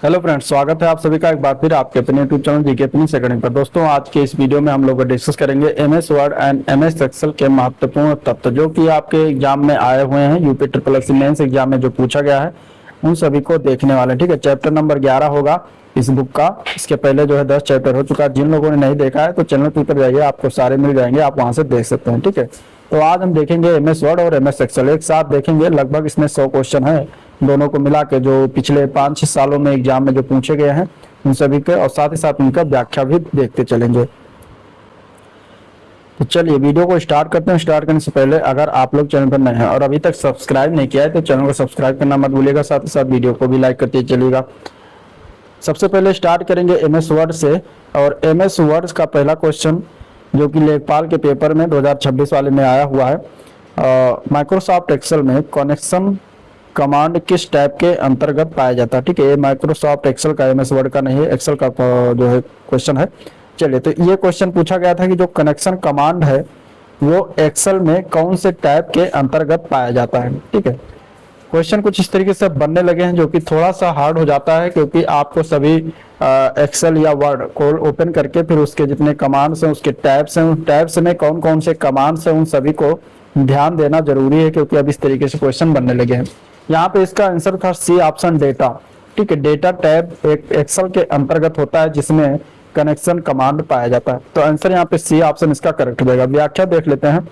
Hello friends, स्वागत है आप सभी का एक बार फिर आपके अपने YouTube channel GK Phoenix academy पर। दोस्तों, आज के इस वीडियो में हम लोग डिस्कस करेंगे MS Word and MS Excel के महत्वपूर्ण तत्व जो कि आपके एग्जाम में आए हुए हैं। UP triple S mains exam में जो पूछा गया है उन सभी को देखने वाले। ठीक है, चैप्टर नंबर 11 होगा इस बुक का। इसके पहले जो है 10 चैप्टर हो चुका है। जिन लोगों ने नहीं देखा है तो चैनल के ऊपर जाइए, आपको सारे मिल जाएंगे, आप वहां से देख सकते हैं। ठीक है, तो आज हम देखेंगे एमएस वर्ड और एमएस एक्सेल एक साथ देखेंगे। लगभग इसमें 100 क्वेश्चन है दोनों को मिला के, जो पिछले 5-6 सालों में एग्जाम में जो पूछे गए हैं उन सभी के, और साथ ही साथ उनका व्याख्या भी देखते चलेंगे। तो चलिए वीडियो को स्टार्ट करते हैं। स्टार्ट करने से पहले अगर आप लोग चैनल पर नए हैं और अभी तक सब्सक्राइब नहीं किया है तो चैनल को सब्सक्राइब करना मत भूलिएगा, साथ ही साथ वीडियो को भी लाइक करते चलिएगा। सबसे पहले स्टार्ट करेंगे एमएस वर्ड से, और एमएस वर्ड का पहला क्वेश्चन जो कि लेखपाल के पेपर में 2026 वाले में आया हुआ है। माइक्रोसॉफ्ट एक्सेल में कनेक्शन कमांड किस टाइप के अंतर्गत पाया जाता है। ठीक है, ये माइक्रोसॉफ्ट एक्सेल का, एमएस वर्ड का नहीं है, एक्सेल का जो है क्वेश्चन है। चलिए, तो ये क्वेश्चन पूछा गया था कि जो कनेक्शन कमांड है वो एक्सेल में कौन से टाइप के अंतर्गत पाया जाता है। ठीक है, क्वेश्चन कुछ इस तरीके से बनने लगे हैं जो कि थोड़ा सा हार्ड हो जाता है, क्योंकि आपको सभी एक्सेल या वर्ड को ओपन करके फिर उसके जितने कमांड्स हैं, उसके टैब्स हैं, उन टैब्स में कौन कौन से कमांड्स हैं, उन सभी को ध्यान देना जरूरी है, क्योंकि अब इस तरीके से क्वेश्चन बनने लगे हैं। यहाँ पे इसका आंसर था सी ऑप्शन, डेटा। ठीक है, डेटा टैब एक एक्सेल के अंतर्गत होता है जिसमें कनेक्शन कमांड पाया जाता है। तो आंसर यहाँ पे सी ऑप्शन इसका करेक्ट हो जाएगा। व्याख्या देख लेते हैं।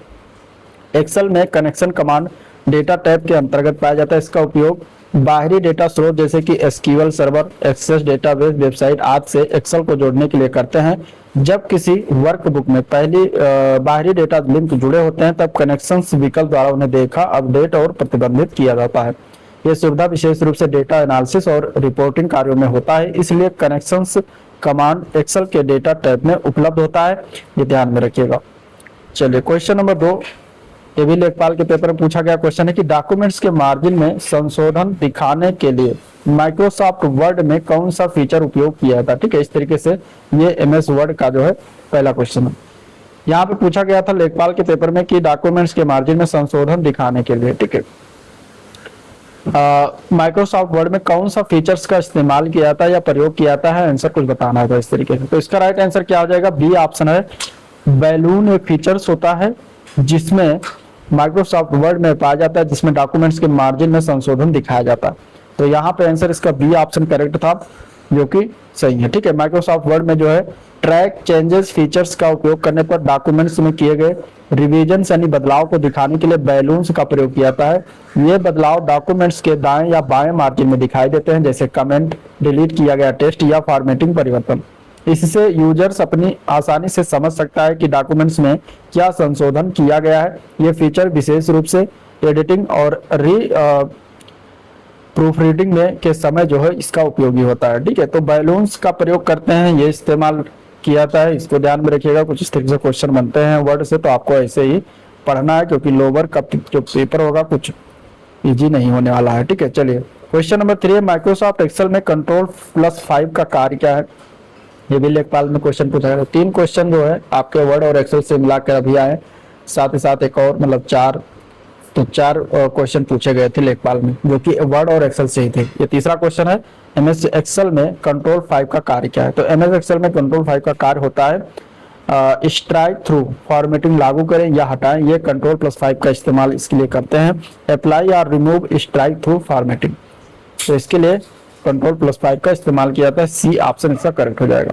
एक्सेल में कनेक्शन कमांड डेटा टैब के अंतर्गत पाया जाता है। इसका उपयोग बाहरी डेटा स्रोत जैसे कि SQL server, access database, website आदि से एक्सेल को जोड़ने के लिए करते हैं। जब किसी वर्कबुक में पहली बाहरी डेटा लिंक जुड़े होते हैं तब कनेक्शंस विकल्प द्वारा उन्हें देखा, अपडेट और प्रतिबंधित किया जाता है। यह सुविधा विशेष रूप से डेटा एनालिसिस और रिपोर्टिंग कार्यों में होता है, इसलिए कनेक्शंस कमांड एक्सेल के डेटा टैब में उपलब्ध होता है, ये ध्यान में रखिएगा। चलिए, क्वेश्चन नंबर 2, ये भी लेखपाल के पेपर में पूछा गया क्वेश्चन है कि डॉक्यूमेंट्स के मार्जिन में संशोधन दिखाने के लिए माइक्रोसॉफ्ट वर्ड में कौन सा फीचर उपयोग किया जाता है। ठीक है, इस तरीके से ये एमएस वर्ड का जो है पहला क्वेश्चन है। यहाँ पे पूछा गया था लेखपाल के पेपर में कि डॉक्यूमेंट्स के मार्जिन में संशोधन दिखाने के लिए, ठीक है, माइक्रोसॉफ्ट वर्ड में कौन सा फीचर्स का इस्तेमाल किया जाता है या प्रयोग किया जाता है, आंसर कुछ बताना होगा इस तरीके से। तो इसका राइट आंसर क्या हो जाएगा, बी ऑप्शन है। बैलून एक फीचर्स होता है जिसमें माइक्रोसॉफ्ट वर्ड में पाया जाता है, जिसमें डॉक्यूमेंट्स के मार्जिन में संशोधन दिखाया जाता है। तो यहाँ पे आंसर इसका बी ऑप्शन करेक्ट था, जो कि सही है। ठीक है, माइक्रोसॉफ्ट वर्ड में जो है ट्रैक चेंजेस फीचर्स का उपयोग करने पर डॉक्यूमेंट्स में किए गए रिवीजन यानी बदलाव को दिखाने के लिए बैलून्स का प्रयोग किया जाता है। ये बदलाव डॉक्यूमेंट्स के दाएं या बाएं मार्जिन में दिखाई देते हैं, जैसे कमेंट, डिलीट किया गया टेक्स्ट या फॉर्मेटिंग परिवर्तन। इससे यूजर्स अपनी आसानी से समझ सकता है कि डॉक्यूमेंट्स में क्या संशोधन किया गया है। ये फीचर विशेष रूप से एडिटिंग और प्रूफ रीडिंग में के समय जो है इसका उपयोगी होता है। ठीक है, तो बैलून्स का प्रयोग करते हैं, ये इस्तेमाल किया जाता है, इसको ध्यान में रखिएगा। कुछ इस तरीके से क्वेश्चन बनते हैं वर्ड से, तो आपको ऐसे ही पढ़ना है, क्योंकि लोअर का जो पेपर होगा कुछ इजी नहीं होने वाला है। ठीक है, चलिए क्वेश्चन नंबर 3, माइक्रोसॉफ्ट एक्सेल में Ctrl+5 का कार्य क्या है। ये भी लेखपाल में क्वेश्चन पूछा गया। 3 क्वेश्चन जो है आपके वर्ड और एक्सेल से मिलाकर अभी आए, साथ ही साथ एक और, मतलब 4 क्वेश्चन पूछे गए थे लेखपाल में, जो कि वर्ड और एक्सेल से ही थे। ये तीसरा क्वेश्चन है, एमएस एक्सेल में Ctrl+5 का कार्य क्या है। तो एमएस एक्सेल में Ctrl+5 का कार्य होता है स्ट्राइक थ्रू, फॉर्मेटिंग लागू करें या हटाएं। ये Ctrl+5 का इस्तेमाल इसके लिए करते हैं। अप्लाई या रिमूव स्ट्राइक थ्रू फॉर्मेटिंग, तो इसके लिए Ctrl+5 का इस्तेमाल किया जाता है। सी ऑप्शन इसका करेक्ट हो जाएगा।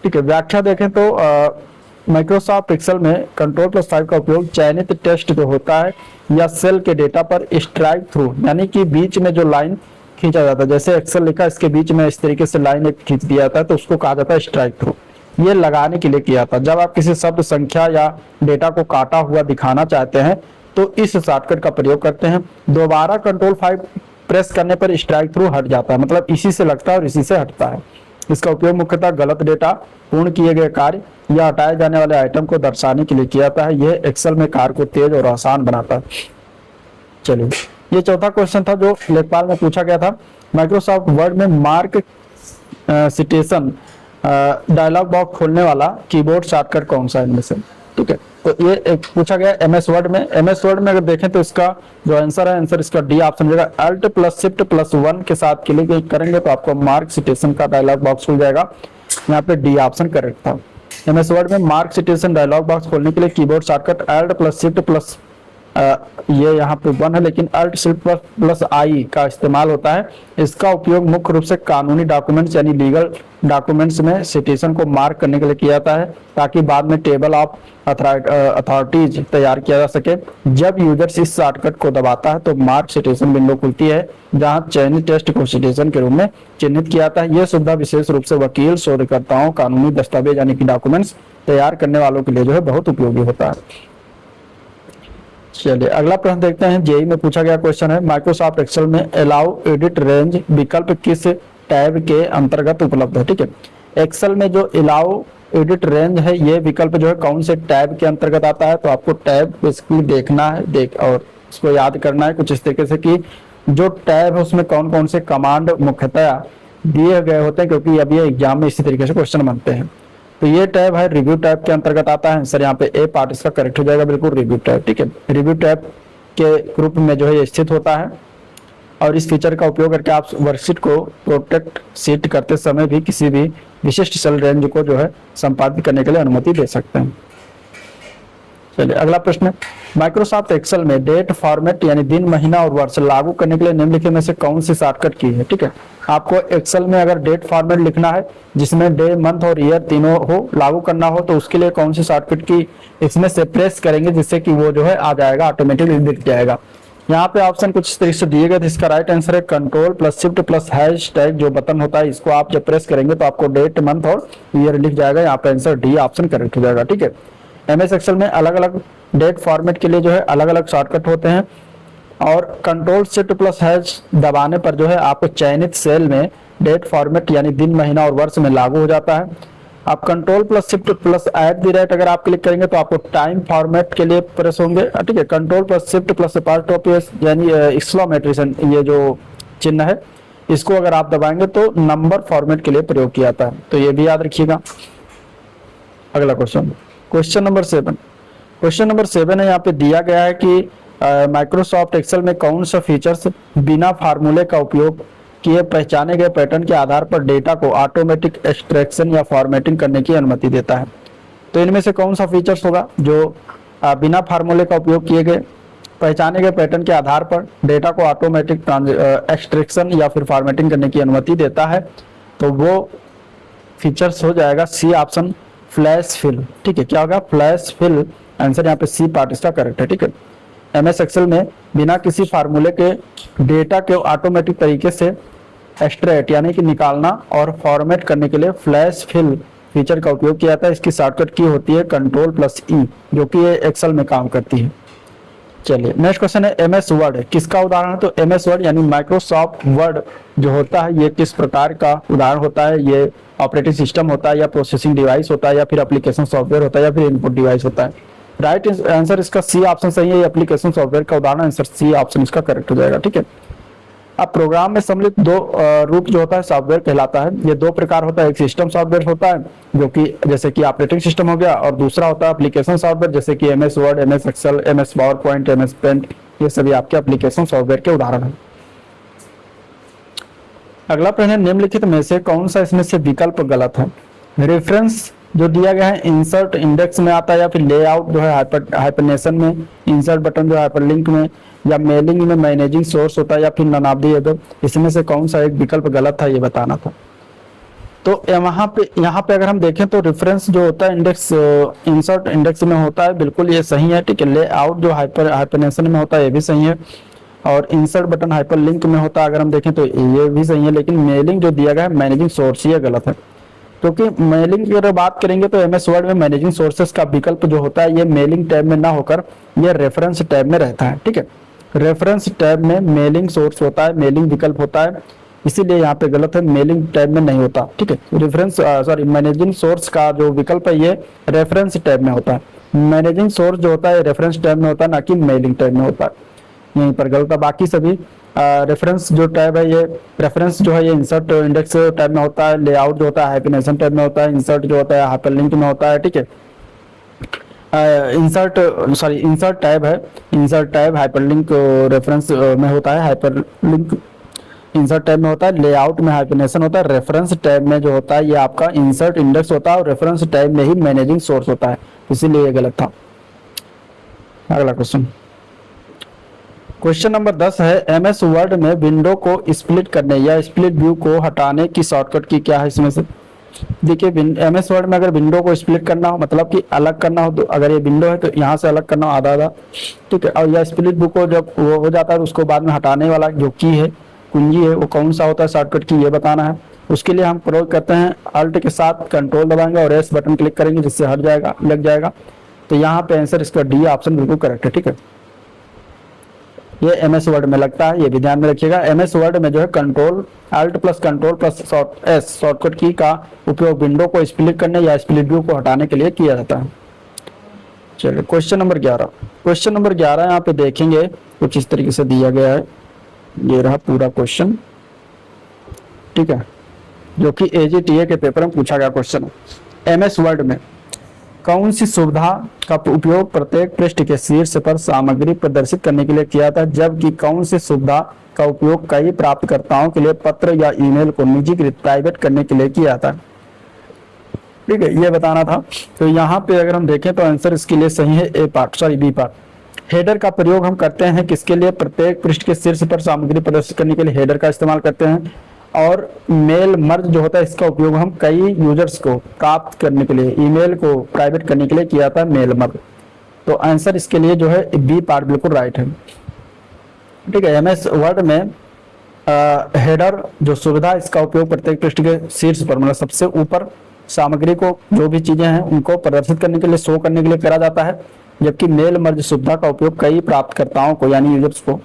ठीक है, व्याख्या देखें तो माइक्रोसॉफ्ट एक्सेल में Ctrl+5 का उपयोग चयनित टेक्स्ट जो होता है या सेल के डेटा पर स्ट्राइक थ्रू, यानी कि बीच में जो लाइन खींचा जाता है, जैसे एक्सेल लिखा इसके बीच में इस तरीके से लाइन एक खींच दिया जाता है, तो उसको कहा जाता है स्ट्राइक थ्रू। ये लगाने के लिए किया जाता है। जब आप किसी शब्द, संख्या या डेटा को काटा हुआ दिखाना चाहते हैं तो इस शॉर्टकट का प्रयोग करते हैं। दोबारा Ctrl+5 प्रेस करने पर स्ट्राइक थ्रू हट जाता है, मतलब इसी से लगता है और इसी से हटता है। इसका उपयोग मुख्यतः गलत डेटा, पूर्ण किए गए कार्य या हटाए जाने वाले आइटम को दर्शाने के लिए किया जाता है। यह एक्सेल में कार्य को तेज और आसान बनाता है। चलिए, ये चौथा क्वेश्चन था जो लेखपाल में पूछा गया था। माइक्रोसॉफ्ट वर्ड में मार्क सिटेशन डायलॉग बॉक्स खोलने वाला कीबोर्ड शॉर्टकट कौन सा है इनमें से। ठीक है, तो ये एक पूछा गया एमएस वर्ड में। एमएस वर्ड में अगर देखें तो इसका जो आंसर है, आंसर इसका डी ऑप्शन हो जाएगा। अल्ट प्लस शिफ्ट प्लस 1 के साथ क्लिक करेंगे तो आपको मार्क सिटेशन का डायलॉग बॉक्स खुल जाएगा। यहाँ पे डी ऑप्शन करेक्ट था। एमएस वर्ड में मार्क सिटेशन डायलॉग बॉक्स खोलने के लिए keyboard shortcut alt plus shift plus ये यहाँ पे 1 है, लेकिन अल्ट शिफ्ट प्लस आई का इस्तेमाल होता है। इसका उपयोग मुख्य रूप से कानूनी डॉक्यूमेंट्स यानी लीगल डॉक्यूमेंट्स में सिटेशन को मार्क करने के लिए किया जाता है, ताकि बाद में टेबल ऑफ अथॉरिटीज तैयार किया जा सके। जब यूजर इस शॉर्टकट को दबाता है तो मार्क सिटेशन विंडो खुलती है, जहां चयनित टेक्स्ट को सिटेशन के रूप में चिन्हित किया जाता है। यह सुविधा विशेष रूप से वकील, शोधकर्ताओं, कानूनी दस्तावेज यानी कि डॉक्यूमेंट्स तैयार करने वालों के लिए जो है बहुत उपयोगी होता है। चलिए अगला प्रश्न देखते हैं। जेई में पूछा गया क्वेश्चन है, माइक्रोसॉफ्ट एक्सेल में अलाउ एडिट रेंज विकल्प किस टैब के अंतर्गत उपलब्ध है। ठीक है, एक्सेल में जो अलाउ एडिट रेंज है ये विकल्प जो है कौन से टैब के अंतर्गत आता है। तो आपको टैब बेसिकली देखना है और इसको याद करना है कुछ इस तरीके से कि जो टैब है उसमें कौन कौन से कमांड मुख्यतः दिए गए होते हैं, क्योंकि अब ये एग्जाम में इसी तरीके से क्वेश्चन बनते हैं। तो ये टैब है रिव्यू टैब के अंतर्गत आता है। सर यहाँ पे ए पार्ट इसका करेक्ट हो जाएगा, बिल्कुल रिव्यू टैब। ठीक है, रिव्यू टैब के ग्रुप में जो है ये स्थित होता है और इस फीचर का उपयोग करके आप वर्कशीट को प्रोटेक्ट शीट करते समय भी किसी भी विशिष्ट सेल रेंज को जो है संपादित करने के लिए अनुमति दे सकते हैं। चलिए अगला प्रश्न, माइक्रोसॉफ्ट एक्सेल में डेट फॉर्मेट यानी दिन, महीना और वर्ष लागू करने के लिए निम्नलिखित में से कौन सी शॉर्टकट की है। ठीक है, आपको एक्सेल में अगर डेट फॉर्मेट लिखना है जिसमें डे, मंथ और ईयर तीनों हो, लागू करना हो, तो उसके लिए कौन सी शॉर्टकट की इसमें से प्रेस करेंगे जिससे कि वो जो है आ जाएगा, ऑटोमेटिकली दिख जाएगा। यहाँ पे ऑप्शन कुछ इस तरीके से दिए गए थे। इसका राइट आंसर है control plus shift plus hash tag जो बटन होता है, इसको आप जब प्रेस करेंगे तो आपको डेट, मंथ और ईयर लिख जाएगा। यहाँ पे आंसर डी ऑप्शन करेक्ट हो जाएगा। ठीक है, एमएस एक्सेल में अलग अलग डेट फॉर्मेट के लिए जो है अलग अलग शॉर्टकट होते हैं और कंट्रोल शिफ्ट प्लस हैश दबाने पर जो है आपको चयनित सेल में डेट फॉर्मेट यानी दिन, महीना और वर्ष में लागू हो जाता है। आप कंट्रोल प्लस शिफ्ट प्लस @ अगर आप क्लिक करेंगे तो आपको टाइम फॉर्मेट के लिए प्रेस होंगे। ठीक है, कंट्रोल प्लस शिफ्ट प्लस यानी एक्सक्लेमेटरी ये जो चिन्ह है, इसको अगर आप दबाएंगे तो नंबर फॉर्मेट के लिए प्रयोग किया जाता है, तो ये भी याद रखिएगा। अगला question, question number 7। Question number 7 है, यहाँ पे दिया गया है कि माइक्रोसॉफ्ट एक्सेल में कौन सा फीचर्स बिना फार्मूले का उपयोग किए पहचाने गए पैटर्न के आधार पर डेटा को ऑटोमेटिक एक्सट्रैक्शन या फॉर्मेटिंग करने की अनुमति देता है। तो इनमें से कौन सा फीचर्स होगा जो बिना फार्मूले का उपयोग किए गए पहचाने गए पैटर्न के आधार पर डेटा को ऑटोमेटिक एक्सट्रैक्शन या फिर फॉर्मेटिंग करने की अनुमति देता है। तो वो फीचर्स हो जाएगा सी ऑप्शन, फ्लैश फिल। ठीक है, क्या होगा, फ्लैश फिल। आंसर यहाँ पे सी पार्ट इसका करेक्ट है। ठीक है, एमएस एक्सेल में बिना किसी फार्मूले के डेटा के ऑटोमेटिक तरीके से एक्सट्रैक्ट यानी कि निकालना और फॉर्मेट करने के लिए फ्लैश फिल फीचर का उपयोग किया जाता है। इसकी शॉर्टकट की होती है कंट्रोल प्लस ई, जो कि ये एक्सेल में काम करती है। चलिए नेक्स्ट क्वेश्चन है, एमएस वर्ड किसका उदाहरण है। तो एमएस वर्ड यानी माइक्रोसॉफ्ट वर्ड जो होता है ये किस प्रकार का उदाहरण होता है। ये ऑपरेटिंग सिस्टम होता है या प्रोसेसिंग डिवाइस होता है या फिर एप्लीकेशन सॉफ्टवेयर होता है या फिर इनपुट डिवाइस होता है। राइट आंसर इसका सी ऑप्शन सही है, एप्लीकेशन सॉफ्टवेयर का उदाहरण, आंसर सी ऑप्शन इसका करेक्ट हो जाएगा। ठीक है, अब प्रोग्राम में सम्मिलित दो रूप जो होता है सॉफ्टवेयर कहलाता है। ये दो प्रकार होता है, एक सिस्टम सॉफ्टवेयर होता है जो कि जैसे कि ऑपरेटिंग सिस्टम हो गया, और दूसरा होता है एप्लीकेशन सॉफ्टवेयर जैसे कि MS Word, MS Excel, MS PowerPoint, MS Paint, ये सभी आपके एप्लीकेशन सॉफ्टवेयर के उदाहरण है। अगला प्रश्न है, निम्नलिखित में से कौन सा इसमें से विकल्प गलत है। रेफरेंस जो दिया गया है इंसर्ट इंडेक्स में आता है या फिर लेआउट जो है हाइपरनेशन में, इंसर्ट बटन जो है हाइपरलिंक में, या मेलिंग में मैनेजिंग सोर्स होता है या फिर नन ऑफ द अबव, इसमें से कौन सा एक विकल्प गलत था ये बताना था। तो यहाँ पे अगर हम देखें तो रेफरेंस जो होता है इंडेक्स इंसर्ट इंडेक्स में होता है, बिल्कुल ये सही है। ठीक है, लेआउट जो हाइपरनेशन में होता है ये भी सही है, और इंसर्ट बटन हाइपरलिंक में होता है अगर हम देखें तो ये भी सही है। लेकिन मेलिंग जो दिया गया है मैनेजिंग सोर्स ये गलत है, क्योंकि मेलिंग की अगर बात करेंगे तो एमएस वर्ड में मैनेजिंग सोर्सेस का विकल्प जो होता है ये मेलिंग टैब में ना होकर ये रेफरेंस टैब में रहता है। ठीक है, रेफरेंस टैब में मेलिंग सोर्स होता है, मेलिंग विकल्प होता है, इसीलिए यहाँ पे गलत है, मेलिंग टैब में नहीं होता। ठीक है, मैनेजिंग सोर्स का जो विकल्प है ये रेफरेंस टैब में होता है। मैनेजिंग सोर्स जो होता है रेफरेंस टैब में होता है, ना कि मेलिंग टैब में होता है। यहीं पर गलत है। बाकी सभी रेफरेंस जो टैब है ये रेफरेंस जो है ये इंसर्ट इंडेक्स टैब में होता है, लेआउट जो होता है हाइपरनेशन टैब में होता है, इंसर्ट जो होता है हाइपरलिंक में होता है। ठीक है, इंसर्ट टैब है। इंसर्ट टैब हाइपरलिंक रेफरेंस में होता है, हाइपरलिंक इंसर्ट टैब में होता है, लेआउट में हाइपरनेशन होता है, रेफरेंस टैब में जो होता है ये आपका इंसर्ट इंडेक्स होता है और रेफरेंस टैब में ही मैनेजिंग सोर्स होता है, इसीलिए ये गलत था। अगला क्वेश्चन, क्वेश्चन नंबर 10 है एमएस वर्ड में विंडो को स्प्लिट करने या स्प्लिट व्यू को हटाने की शॉर्टकट की क्या है इसमें से। देखिए एमएस वर्ड में अगर विंडो को स्प्लिट करना हो मतलब कि अलग करना हो, तो अगर ये विंडो है तो यहाँ से अलग करना हो आधा आधा, ठीक है। और या स्प्लिट व्यू को जब वो हो जाता है तो उसको बाद में हटाने वाला जो की है, कुंजी है, वो कौन सा होता है शॉर्टकट की ये बताना है। उसके लिए हम प्रयोग करते हैं अल्ट के साथ कंट्रोल दबाएंगे और एस बटन क्लिक करेंगे जिससे हट जाएगा, लग जाएगा। तो यहाँ पे आंसर इसका डी ऑप्शन बिल्कुल करेक्ट है, ठीक है। ये एमएस वर्ड में लगता है, ये भी ध्यान में रखिएगा। एमएस वर्ड में जो है control alt plus control plus S shortcut key का उपयोग विंडो को स्प्लिट करने या स्प्लिट व्यू को हटाने के लिए किया जाता है। चलिए क्वेश्चन नंबर 11, क्वेश्चन नंबर 11 यहाँ पे देखेंगे कुछ इस तरीके से दिया गया है, ये रहा पूरा क्वेश्चन, ठीक है, जो कि एजीटीए के पेपर में पूछा गया क्वेश्चन। एमएस वर्ड में कौन सी सुविधा का उपयोग प्रत्येक पृष्ठ के शीर्ष पर सामग्री प्रदर्शित करने के लिए किया था, जबकि कौन सी सुविधा का उपयोग कई प्राप्तकर्ताओं के लिए पत्र या ईमेल को निजीकृत प्राइवेट करने के लिए किया था, ठीक है, ये बताना था। तो यहाँ पे अगर हम देखें तो आंसर इसके लिए सही है बी पार्ट। हेडर का प्रयोग हम करते हैं किसके लिए, प्रत्येक पृष्ठ के शीर्ष पर सामग्री प्रदर्शित करने के लिए हेडर का इस्तेमाल करते हैं। और मेल मर्ज जो होता है इसका उपयोग हम कई यूजर्स को प्राप्त करने के लिए, ईमेल को प्राइवेट करने के लिए किया था, मेल मर्ज। तो आंसर इसके लिए जो है बी पार्ट बिल्कुल राइट है, ठीक है। एमएस वर्ड में हेडर जो सुविधा इसका उपयोग प्रत्येक पृष्ठ के शीर्ष पर मतलब सबसे ऊपर सामग्री को जो भी चीजें हैं उनको प्रदर्शित करने के लिए, शो करने के लिए करा जाता है, जबकि मेल मर्ज सुविधा का उपयोग कई प्राप्तकर्ताओं को यानी यूजर्स को,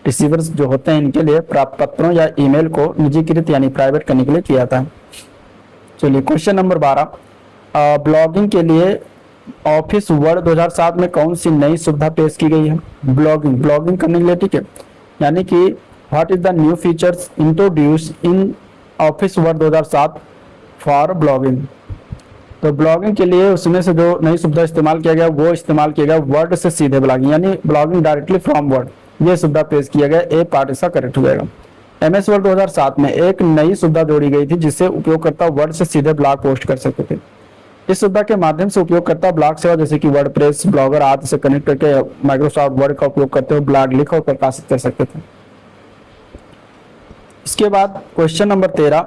रिसीवर्स जो होते हैं इनके लिए प्राप्त पत्रों या ईमेल को निजीकृत यानी प्राइवेट करने के लिए किया था। चलिए क्वेश्चन नंबर 12, ब्लॉगिंग के लिए ऑफिस वर्ड 2007 में कौन सी नई सुविधा पेश की गई है। ब्लॉगिंग करने के लिए, ठीक है, यानी कि what is the new features introduce in office word 2007 for blogging. तो ब्लॉगिंग के लिए उसमें से जो नई सुविधा इस्तेमाल किया गया वो इस्तेमाल किया गया वर्ड से सीधे ब्लॉगिंग यानी ब्लॉगिंग डायरेक्टली फ्रॉम वर्ड, ये सुविधा पेश किया गया, ए पार्ट इसका करेक्ट हो जाएगा। एमएस वर्ड 2007 में एक नई सुविधा जोड़ी गई थी जिससे उपयोगकर्ता वर्ड से सीधे ब्लॉग पोस्ट कर सकते थे। इस सुविधा के माध्यम से उपयोगकर्ता ब्लॉग सेवा जैसे कि वर्डप्रेस, ब्लॉगर आदि से कनेक्ट करके माइक्रोसॉफ्ट वर्ड का उपयोग करते हुए ब्लॉग लिख और प्रकाशित कर सकते थे। इसके बाद क्वेश्चन नंबर 13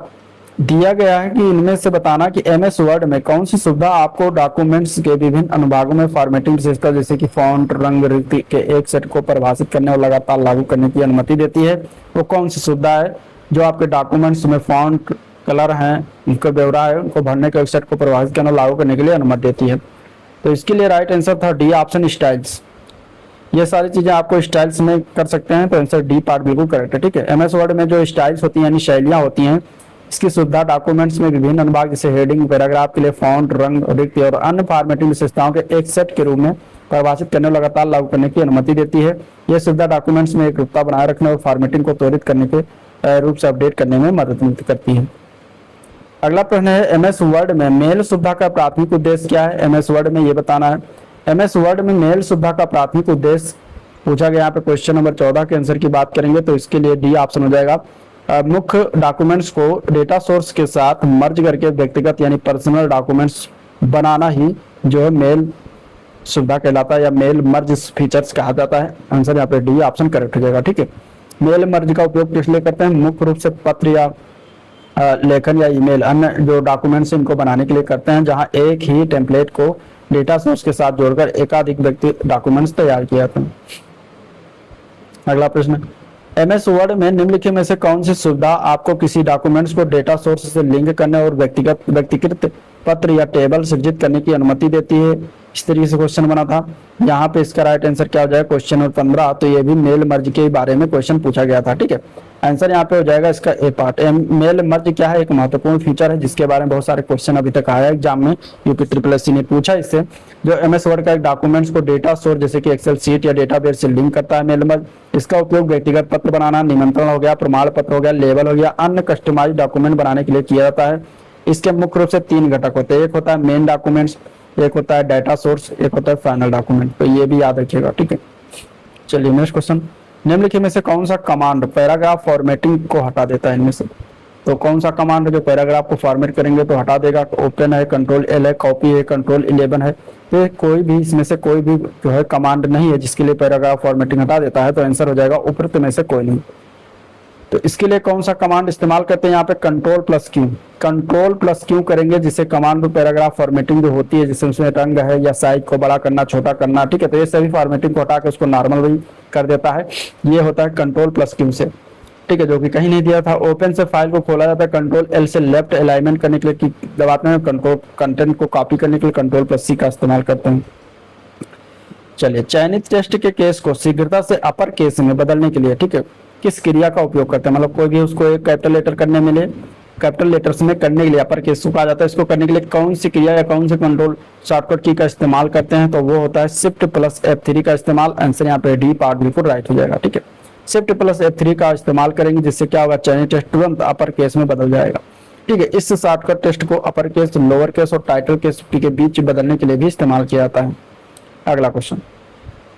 दिया गया है कि इनमें से बताना कि एमएस वर्ड में कौन सी सुविधा आपको डॉक्यूमेंट्स के विभिन्न अनुभागों में फॉर्मेटिंग विशेषता जैसे कि फॉन्ट, रंग, रीति के एक सेट को परिभाषित करने और लगातार लागू करने की अनुमति देती है। वो कौन सी सुविधा है जो आपके डॉक्यूमेंट्स में फॉन्ट, कलर हैं, उनका ब्यौरा है, उनको भरने के एक सेट को परिभाषित करने और लागू करने के लिए अनुमति देती है। तो इसके लिए राइट आंसर था डी ऑप्शन, स्टाइल्स। ये सारी चीजें आपको स्टाइल्स में कर सकते हैं, तो आंसर डी पार्ट बिल्कुल करेक्ट है, ठीक है। एमएस वर्ड में जो स्टाइल्स होती हैं यानी शैलियां होती हैं, इसकी सुविधा डॉक्यूमेंट्स में विभिन्न अनुभाग जैसे हेडिंग, पैराग्राफ के लिए फॉन्ट, रंग, रिक्त और अन्य फॉर्मेटिंग विशेषताओं के एक सेट के रूप में परिभाषित करने और लगातार लागू करने की अनुमति देती है। यह सुविधा डॉक्यूमेंट्स में एक रूपता बनाए रखने और फॉर्मेटिंग को त्वरित करने के रूप से अपडेट करने में मदद करती है। अगला प्रश्न है एमएस वर्ड में मेल सुविधा का प्राथमिक उद्देश्य क्या है। एमएस वर्ड में ये बताना है। एमएस वर्ड में मेल सुविधा का प्राथमिक उद्देश्य पूछा गया। यहाँ पे क्वेश्चन नंबर 14 के आंसर की बात करेंगे तो इसके लिए डी ऑप्शन हो जाएगा। मुख्य डॉक्यूमेंट्स को डेटा सोर्स के साथ मर्ज करके व्यक्तिगत यानी पर्सनल डॉक्यूमेंट्स बनाना ही जो है मेल सुविधा कहलाता है या मेल मर्ज फीचर्स कहा जाता है। आंसर यहाँ पे डी ऑप्शन करेक्ट हो जाएगा, ठीक है। मेल मर्ज का उपयोग किस लिए करते हैं? मुख्य रूप से पत्र या लेखन या ईमेल अन्य जो डॉक्यूमेंट्स इनको बनाने के लिए करते हैं, जहां एक ही टेम्पलेट को डेटा सोर्स के साथ जोड़कर एकाधिक व्यक्ति डॉक्यूमेंट्स तैयार किया जाते हैं। अगला प्रश्न, एमएस वर्ड में निम्नलिखित में से कौन सी सुविधा आपको किसी डॉक्यूमेंट्स को डेटा सोर्स से लिंक करने और व्यक्तिगत पत्र या टेबल सृजित करने की अनुमति देती है? इस तरीके से क्वेश्चन बना था। यहाँ पे इसका राइट आंसर क्या हो जाएगा? Question number 15। तो ये भी मेल मर्ज के बारे में क्वेश्चन पूछा गया था, ठीक है। आंसर यहाँ पे हो जाएगा इसका ए पार्ट। मेल मर्ज क्या है? एक महत्वपूर्ण फीचर है जिसके बारे में बहुत सारे क्वेश्चन अभी तक आया एग्जाम में। यूपी SSSC ने पूछा इससे। जो एमएस वर्ड का एक डॉक्यूमेंट्स को डेटा सोर्स जैसे कि एक्सेल सीट या डेटाबेस से लिंक करता है मेल मर्ज। इसका उपयोग व्यक्तिगत पत्र बनाना, निमंत्रण हो गया, प्रमाण पत्र हो गया, लेबल हो गया, अन्य कस्टमाइज डॉक्यूमेंट बनाने के लिए किया जाता है। इसके मुख्य रूप से 3 घटक होते हैं। एक होता है मेन डॉक्यूमेंट्स, एक होता है डाटा सोर्स, एक होता है फाइनल डॉक्यूमेंट, तो ये भी याद रखिएगा, ठीक है। चलिए नेक्स्ट क्वेश्चन, निम्नलिखित में से कौन सा कमांड पैराग्राफ फॉर्मेटिंग को हटा देता है इनमें से? तो कौन सा कमांड है जो पैराग्राफ को फॉर्मेट करेंगे तो हटा देगा? ओपन है, कंट्रोल एल है, कॉपी है, कंट्रोल 11 है। तो कोई भी इसमें से कोई भी जो है कमांड नहीं है जिसके लिए पैराग्राफ फॉर्मेटिंग हटा देता है, तो आंसर हो जाएगा उपरोक्त में से कोई नहीं। तो इसके लिए कौन सा कमांड इस्तेमाल करते हैं यहाँ पे? Control plus Q. Control plus Q करेंगे जिससे कमांड में पैराग्राफ फॉर्मेटिंग जो होती है, जिससे उसमें रंग है या साइज को बड़ा करना, छोटा करना, ठीक है, तो ये सभी फॉर्मेटिंग को हटा के उसको नॉर्मल भी कर देता है। ये होता है कंट्रोल प्लस क्यू से, ठीक है, जो कि कहीं नहीं दिया था। ओपन से फाइल को खोला जाता है, कंट्रोल एल से लेफ्ट अलाइनमेंट करने के लिए दबाते हैं, कंट्रोल कंटेंट को कॉपी करने के लिए कंट्रोल प्लस सी का इस्तेमाल करते हैं। चलिए, चयनित टेक्स्ट के केस को शीघ्रता से अपर केस में बदलने के लिए, ठीक है, किस क्रिया का उपयोग करते हैं? मतलब कोई भी उसको एक कैपिटल लेटर करने में ले, कैपिटल लेटर्स में करने के लिए अपर केस को कहा जाता है, इसको करने के लिए कौन सी क्रिया या कौन से कंट्रोल शॉर्टकट की का इस्तेमाल करते हैं? तो वो होता है शिफ्ट प्लस F3 का इस्तेमाल। आंसर यहाँ पे डी पार्ट बिल्कुल राइट हो जाएगा, ठीक है। शिफ्ट प्लस F3 का इस्तेमाल करेंगे जिससे क्या होगा, चयनित टेक्स्ट तुरंत अपर केस में बदल जाएगा, ठीक है। इस शॉर्टकट टेक्स्ट को अपर केस, लोअर केस और टाइटल केस के बीच बदलने के लिए भी इस्तेमाल किया जाता है। अगला क्वेश्चन,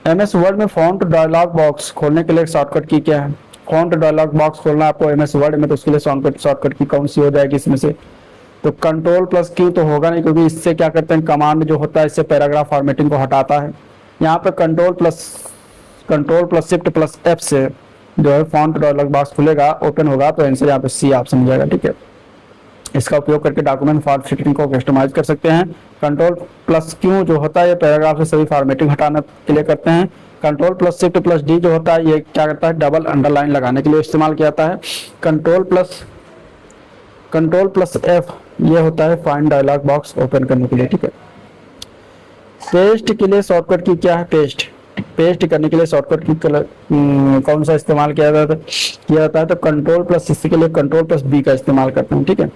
MS वर्ड में फॉन्ट डायलॉग बॉक्स खोलने के लिए शॉर्टकट की क्या है? फॉन्ट डायलॉग बॉक्स खोलना आपको MS वर्ड में, तो उसके लिए शॉर्टकट की कौन सी हो जाएगी इसमें से? तो कंट्रोल प्लस क्यू तो होगा नहीं, क्योंकि इससे क्या करते हैं, कमांड जो होता है इससे पैराग्राफ फॉर्मेटिंग को हटाता है। यहाँ पे control plus shift plus F से जो है फॉन्ट डायलॉग बॉक्स खुलेगा, ओपन होगा, तो आंसर यहाँ पे सी ऑप्शन हो जाएगा, ठीक है। इसका उपयोग करके डॉक्यूमेंट फॉर्मेट फिटिंग को कस्टमाइज कर सकते हैं। कंट्रोल प्लस क्यू जो होता है ये पैराग्राफ से सभी फॉर्मेटिंग हटाने के लिए करते हैं। Control plus shift plus D जो होता है ये क्या करता है, डबल अंडरलाइन लगाने के लिए इस्तेमाल किया जाता है। कंट्रोल प्लस एफ ये होता है फाइंड डायलॉग बॉक्स ओपन करने के लिए, ठीक है। पेस्ट के लिए शॉर्टकट की क्या है? पेस्ट करने के लिए शॉर्टकट की कौन सा इस्तेमाल किया जाता है? तो कंट्रोल प्लस, इसके लिए कंट्रोल प्लस बी का इस्तेमाल करते हैं, ठीक है।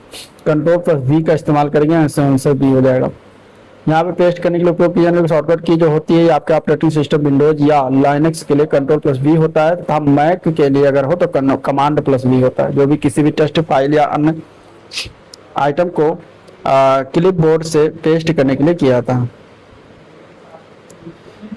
कंट्रोल प्लस बी का इस्तेमाल करेंगे, आंसर बी हो जाएगा। यहाँ पे पेस्ट करने के लिए उपयोग की जाने वाली शॉर्टकट की जो होती है आपके ऑपरेटिंग सिस्टम विंडोज या लाइनक्स के लिए कंट्रोल प्लस बी होता है, तथा मैक के लिए अगर हो तो कमांड प्लस बी होता है, जो भी किसी भी टेक्स्ट फाइल या अन्य आइटम को क्लिपबोर्ड से पेस्ट करने के लिए किया जाता है।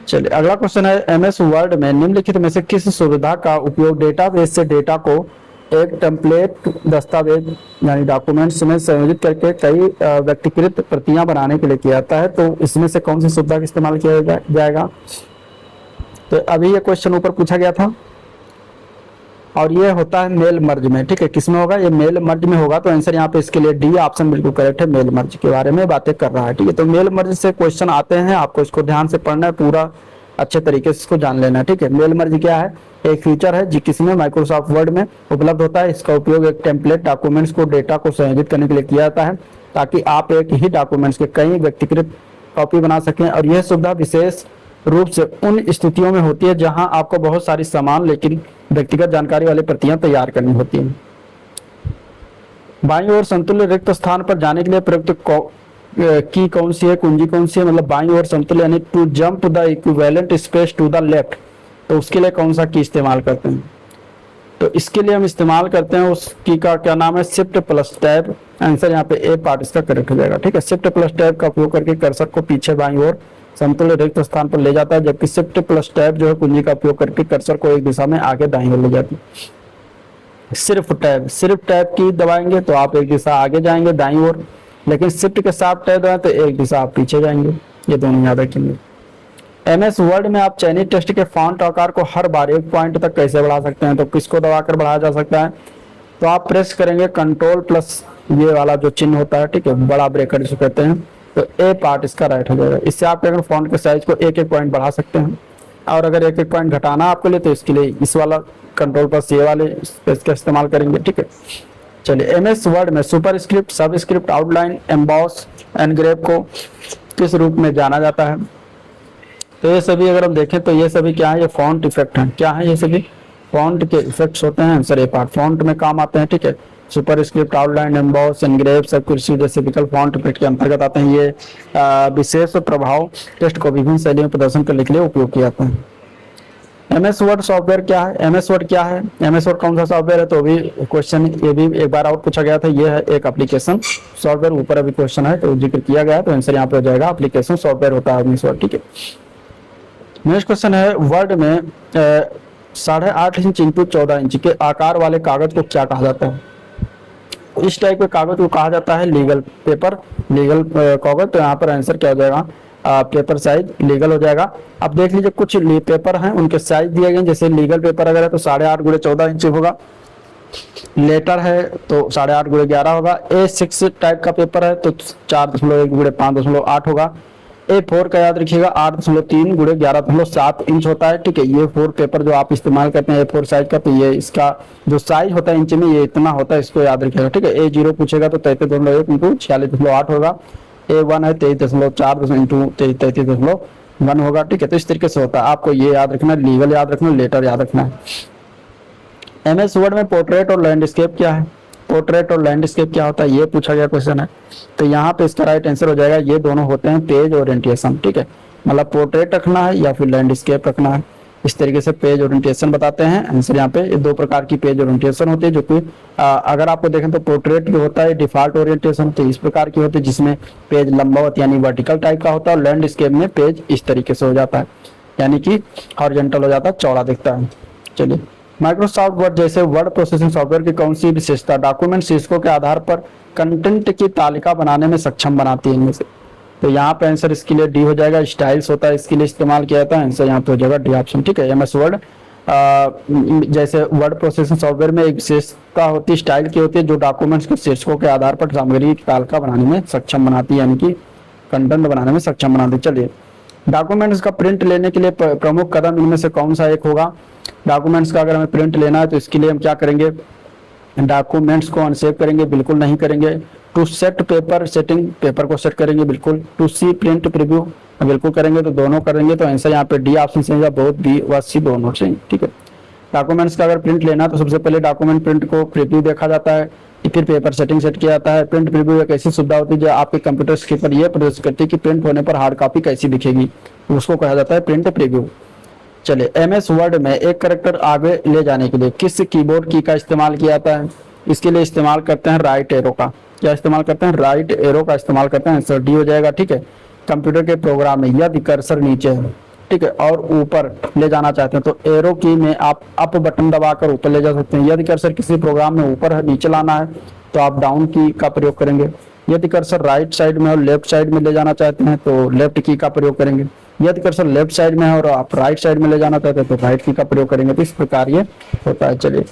चलिए अगला क्वेश्चन है, MS वर्ड में निम्नलिखित में से किस सुविधा का उपयोग डेटाबेस से डेटा को एक टेम्पलेट दस्तावेज यानी डॉक्यूमेंट्स में संयोजित करके कई व्यक्तिगत प्रतियां बनाने के लिए किया जाता है? तो इसमें से कौन सी सुविधा का इस्तेमाल किया जाएगा? तो अभी ये क्वेश्चन ऊपर पूछा गया था और ये होता है मेल मर्ज में, ठीक है। किसमें होगा? ये मेल मर्ज में होगा, तो आंसर यहाँ पे इसके लिए डी ऑप्शन बिल्कुल करेक्ट है, मेल मर्ज के बारे में बातें कर रहा है, ठीक है। तो मेल मर्ज से क्वेश्चन आते हैं, आपको इसको ध्यान से पढ़ना है, पूरा अच्छे तरीके से इसको जान लेना है, ठीक है। मेल मर्ज क्या है? एक फीचर है जो किसमें माइक्रोसॉफ्ट वर्ड में उपलब्ध होता है। इसका उपयोग एक टेम्पलेट डॉक्यूमेंट्स को डेटा को संयोजित करने के लिए किया जाता है, ताकि आप एक ही डॉक्यूमेंट्स के कई व्यक्तिगत कॉपी बना सकें। और यह सुविधा विशेष रूप से उन स्थितियों में होती है जहां आपको बहुत सारी समान लेकिन व्यक्तिगत जानकारी वाली प्रतियां तैयार करनी होती हैं। बाईं ओर समतुल्य रिक्त स्थान पर जाने के लिए प्रयुक्त की कौन सी है, कुंजी कौन सी है? मतलब बाईं ओर समतुल्य यानी to jump the equivalent space to the left, तो उसके लिए कौन सा की इस्तेमाल करते हैं? तो इसके लिए हम इस्तेमाल करते हैं उस की का क्या नाम है, शिफ्ट प्लस टैब। आंसर यहाँ पे ए पार्ट इसका करेक्ट हो जाएगा, ठीक है। शिफ्ट प्लस टैब का उपयोग करके कर्सर को पीछे बाईं ओर समतुल्य रिक्त स्थान पर ले जाता है, जबकि शिफ्ट प्लस टैब जो है कुंजी का उपयोग करके कर्सर को एक दिशा में आगे दाईं ओर ले जाती है। सिर्फ टैब की दबाएंगे तो आप एक दिशा आगे जाएंगे दाईं ओर, लेकिन शिफ्ट के साथ टैब दबाएं तो एक दिशा आप पीछे जाएंगे। ये दोनों याद रखेंगे। MS वर्ड में आप चयनित टेक्स्ट के फॉन्ट आकार को हर बार एक पॉइंट तक कैसे बढ़ा सकते हैं? तो किसको दबाकर बढ़ाया जा सकता है? तो आप प्रेस करेंगे कंट्रोल प्लस ये वाला जो चिन्ह होता है, ठीक है, बड़ा ब्रेकर जिसे कहते हैं, तो ए पार्ट इसका राइट हो जाएगा। इससे आप अगर फॉन्ट के साइज को एक एक पॉइंट बढ़ा सकते हैं, और अगर एक एक पॉइंट घटाना आपके लिए तो इसके लिए इस वाला कंट्रोल प्लस ये वाले स्पेस का इस्तेमाल करेंगे, ठीक है। चलिए MS वर्ड में superscript, subscript, outline, emboss, engrave को किस रूप में जाना जाता है? तो ये सभी अगर हम देखें तो ये सभी क्या है, ये फॉन्ट इफेक्ट हैं। क्या है? ये सभी फॉन्ट के इफेक्ट्स होते हैं। आंसर ए पार्ट फॉन्ट में काम आते हैं, ठीक है। सुपरस्क्रिप्ट, आउटलाइन, एम्बॉस, एनग्रेव सब कुर्सी जैसे विकल्प फॉन्ट इफेक्ट के अंतर्गत आते हैं। ये विशेष प्रभाव टेक्स्ट को विभिन्न शैलियों में प्रदर्शन करने के लिए उपयोग किए जाते हैं। MS वर्ड सॉफ्टवेयर क्या है, MS वर्ड क्या है, MS वर्ड कौन सा सॉफ्टवेयर है, तो भी क्वेश्चन ये भी एक बार और पूछा गया था। ये है एक एप्लीकेशन सॉफ्टवेयर, ऊपर अभी क्वेश्चन है तो जिक्र किया गया है, तो आंसर यहाँ पे हो जाएगा एप्लीकेशन सॉफ्टवेयर होता है MS वर्ड। ठीक है, नेक्स्ट क्वेश्चन है वर्ड में 8.5 इंच इंटू 14 इंच के आकार वाले कागज को क्या कहा जाता है। इस टाइप के कागज को कहा जाता है लीगल पेपर, लीगल कागज। तो यहाँ पर आंसर क्या हो जाएगा, पेपर साइज लीगल हो जाएगा। अब देख लीजिए कुछ पेपर हैं उनके साइज दिए गए, जैसे लीगल पेपर अगर है तो 8.5 गुणे 14 इंच होगा, लेटर है तो 8.5 गुणे 11 होगा, A6 टाइप का पेपर है तो 4.1 गुणे 5.8 होगा, A4 का याद रखिएगा 8.3 गुणे 11.7 इंच होता है। ठीक है, ये 4 पेपर जो आप इस्तेमाल करते हैं A4 साइज का, तो ये इसका जो साइज होता है इंच में ये इतना होता है, इसको याद रखिएगा। ठीक है, A0 पूछेगा तो 33.1 इंटू 46.8 होगा, A1 है 23.4 इंटू 33.1 होगा। ठीक है, तो इस तरीके से होता है, आपको ये याद रखना है, लीगल याद रखना है, लेटर याद रखना है। MS वर्ड में पोर्ट्रेट और लैंडस्केप क्या है, पोर्ट्रेट और लैंडस्केप क्या होता है, ये पूछा गया क्वेश्चन है। तो यहाँ पे इसका राइट आंसर हो जाएगा, ये दोनों होते हैं पेज ओरिएंटेशन। ठीक है, मतलब पोर्ट्रेट रखना है या फिर लैंडस्केप रखना है, इस तरीके से पेज ओरिएंटेशन बताते हैं। आंसर यहाँ पे दो प्रकार की पेज ओरिएंटेशन होती है, जो कि अगर आपको देखें तो पोर्ट्रेट जो होता है डिफॉल्ट ओरिएंटेशन तो इस प्रकार की होती है, जिसमें पेज लंबवत यानी वर्टिकल टाइप का होता है, और लैंडस्केप में पेज इस तरीके से हो जाता है, यानी कि हॉरिजॉन्टल हो जाता है, चौड़ा दिखता है। चलिए, माइक्रोसॉफ्ट वर्ड जैसे वर्ड प्रोसेसिंग सॉफ्टवेयर की कौन सी विशेषता डॉक्यूमेंट शीर्षकों के आधार पर कंटेंट की तालिका बनाने में सक्षम बनाती है इनमें से। तो यहाँ पे आंसर इसके लिए डी हो जाएगा, स्टाइल्स होता है इसके लिए इस्तेमाल किया जाता है, आंसर यहाँ पे हो जाएगा डी ऑप्शन। ठीक है, MS वर्ड जैसे वर्ड प्रोसेसिंग सॉफ्टवेयर में एक विशेषता होती है, स्टाइल की होती है, जो डॉक्यूमेंट्स के शीर्षकों के आधार पर सामग्री की तालिका बनाने में सक्षम बनाती है, यानी कि कंटेंट बनाने में सक्षम बनाती है। चलिए, डॉक्यूमेंट्स का प्रिंट लेने के लिए प्रमुख कदम इनमें से कौन सा एक होगा। डॉक्यूमेंट्स का अगर हमें प्रिंट लेना है तो इसके लिए हम क्या करेंगे, डॉक्यूमेंट्स को अनसेव करेंगे, बिल्कुल नहीं करेंगे। To set paper setting, paper को सेट करेंगे बिल्कुल। टू सी प्रिंट प्रीव्यू, बिल्कुल करेंगे, तो दोनों करेंगे, तो आंसर यहाँ पे डी ऑप्शन से या बहुत बी व सी दोनों से। ठीक है, डॉक्यूमेंट्स का अगर प्रिंट लेना तो सबसे पहले डॉक्यूमेंट प्रिंट को प्रीव्यू देखा जाता है, फिर पेपर सेटिंग सेट किया जाता है। प्रिंट प्रीव्यू एक ऐसी सुविधा होती है जो आपके कंप्यूटर स्क्रीन पर यह प्रदर्शित करती है कि प्रिंट होने पर हार्ड कॉपी कैसी दिखेगी, उसको कहा जाता है प्रिंट प्रीव्यू। चलिए, MS वर्ड में एक कैरेक्टर आगे ले जाने के लिए किस कीबोर्ड की का इस्तेमाल किया जाता है। इसके लिए इस्तेमाल करते हैं राइट एरो का, क्या इस्तेमाल करते हैं, राइट एरो का इस्तेमाल करते हैं, आंसर डी हो जाएगा। ठीक है, कंप्यूटर के प्रोग्राम में यदि कर्सर नीचे है, ठीक है, और ऊपर ले जाना चाहते हैं तो एरो की में आप अप बटन दबाकर ऊपर ले जा सकते हैं। यदि कर्सर किसी प्रोग्राम में ऊपर नीचे लाना है तो आप डाउन की का प्रयोग करेंगे। यदि कर्सर राइट साइड में और लेफ्ट साइड में ले जाना चाहते हैं तो लेफ्ट की का प्रयोग करेंगे। यदि कर्सर लेफ्ट साइड में है और आप राइट साइड में ले जाना चाहते हैं तो राइट की का प्रयोग करेंगे। तो इस प्रकार ये होता है। चलिए,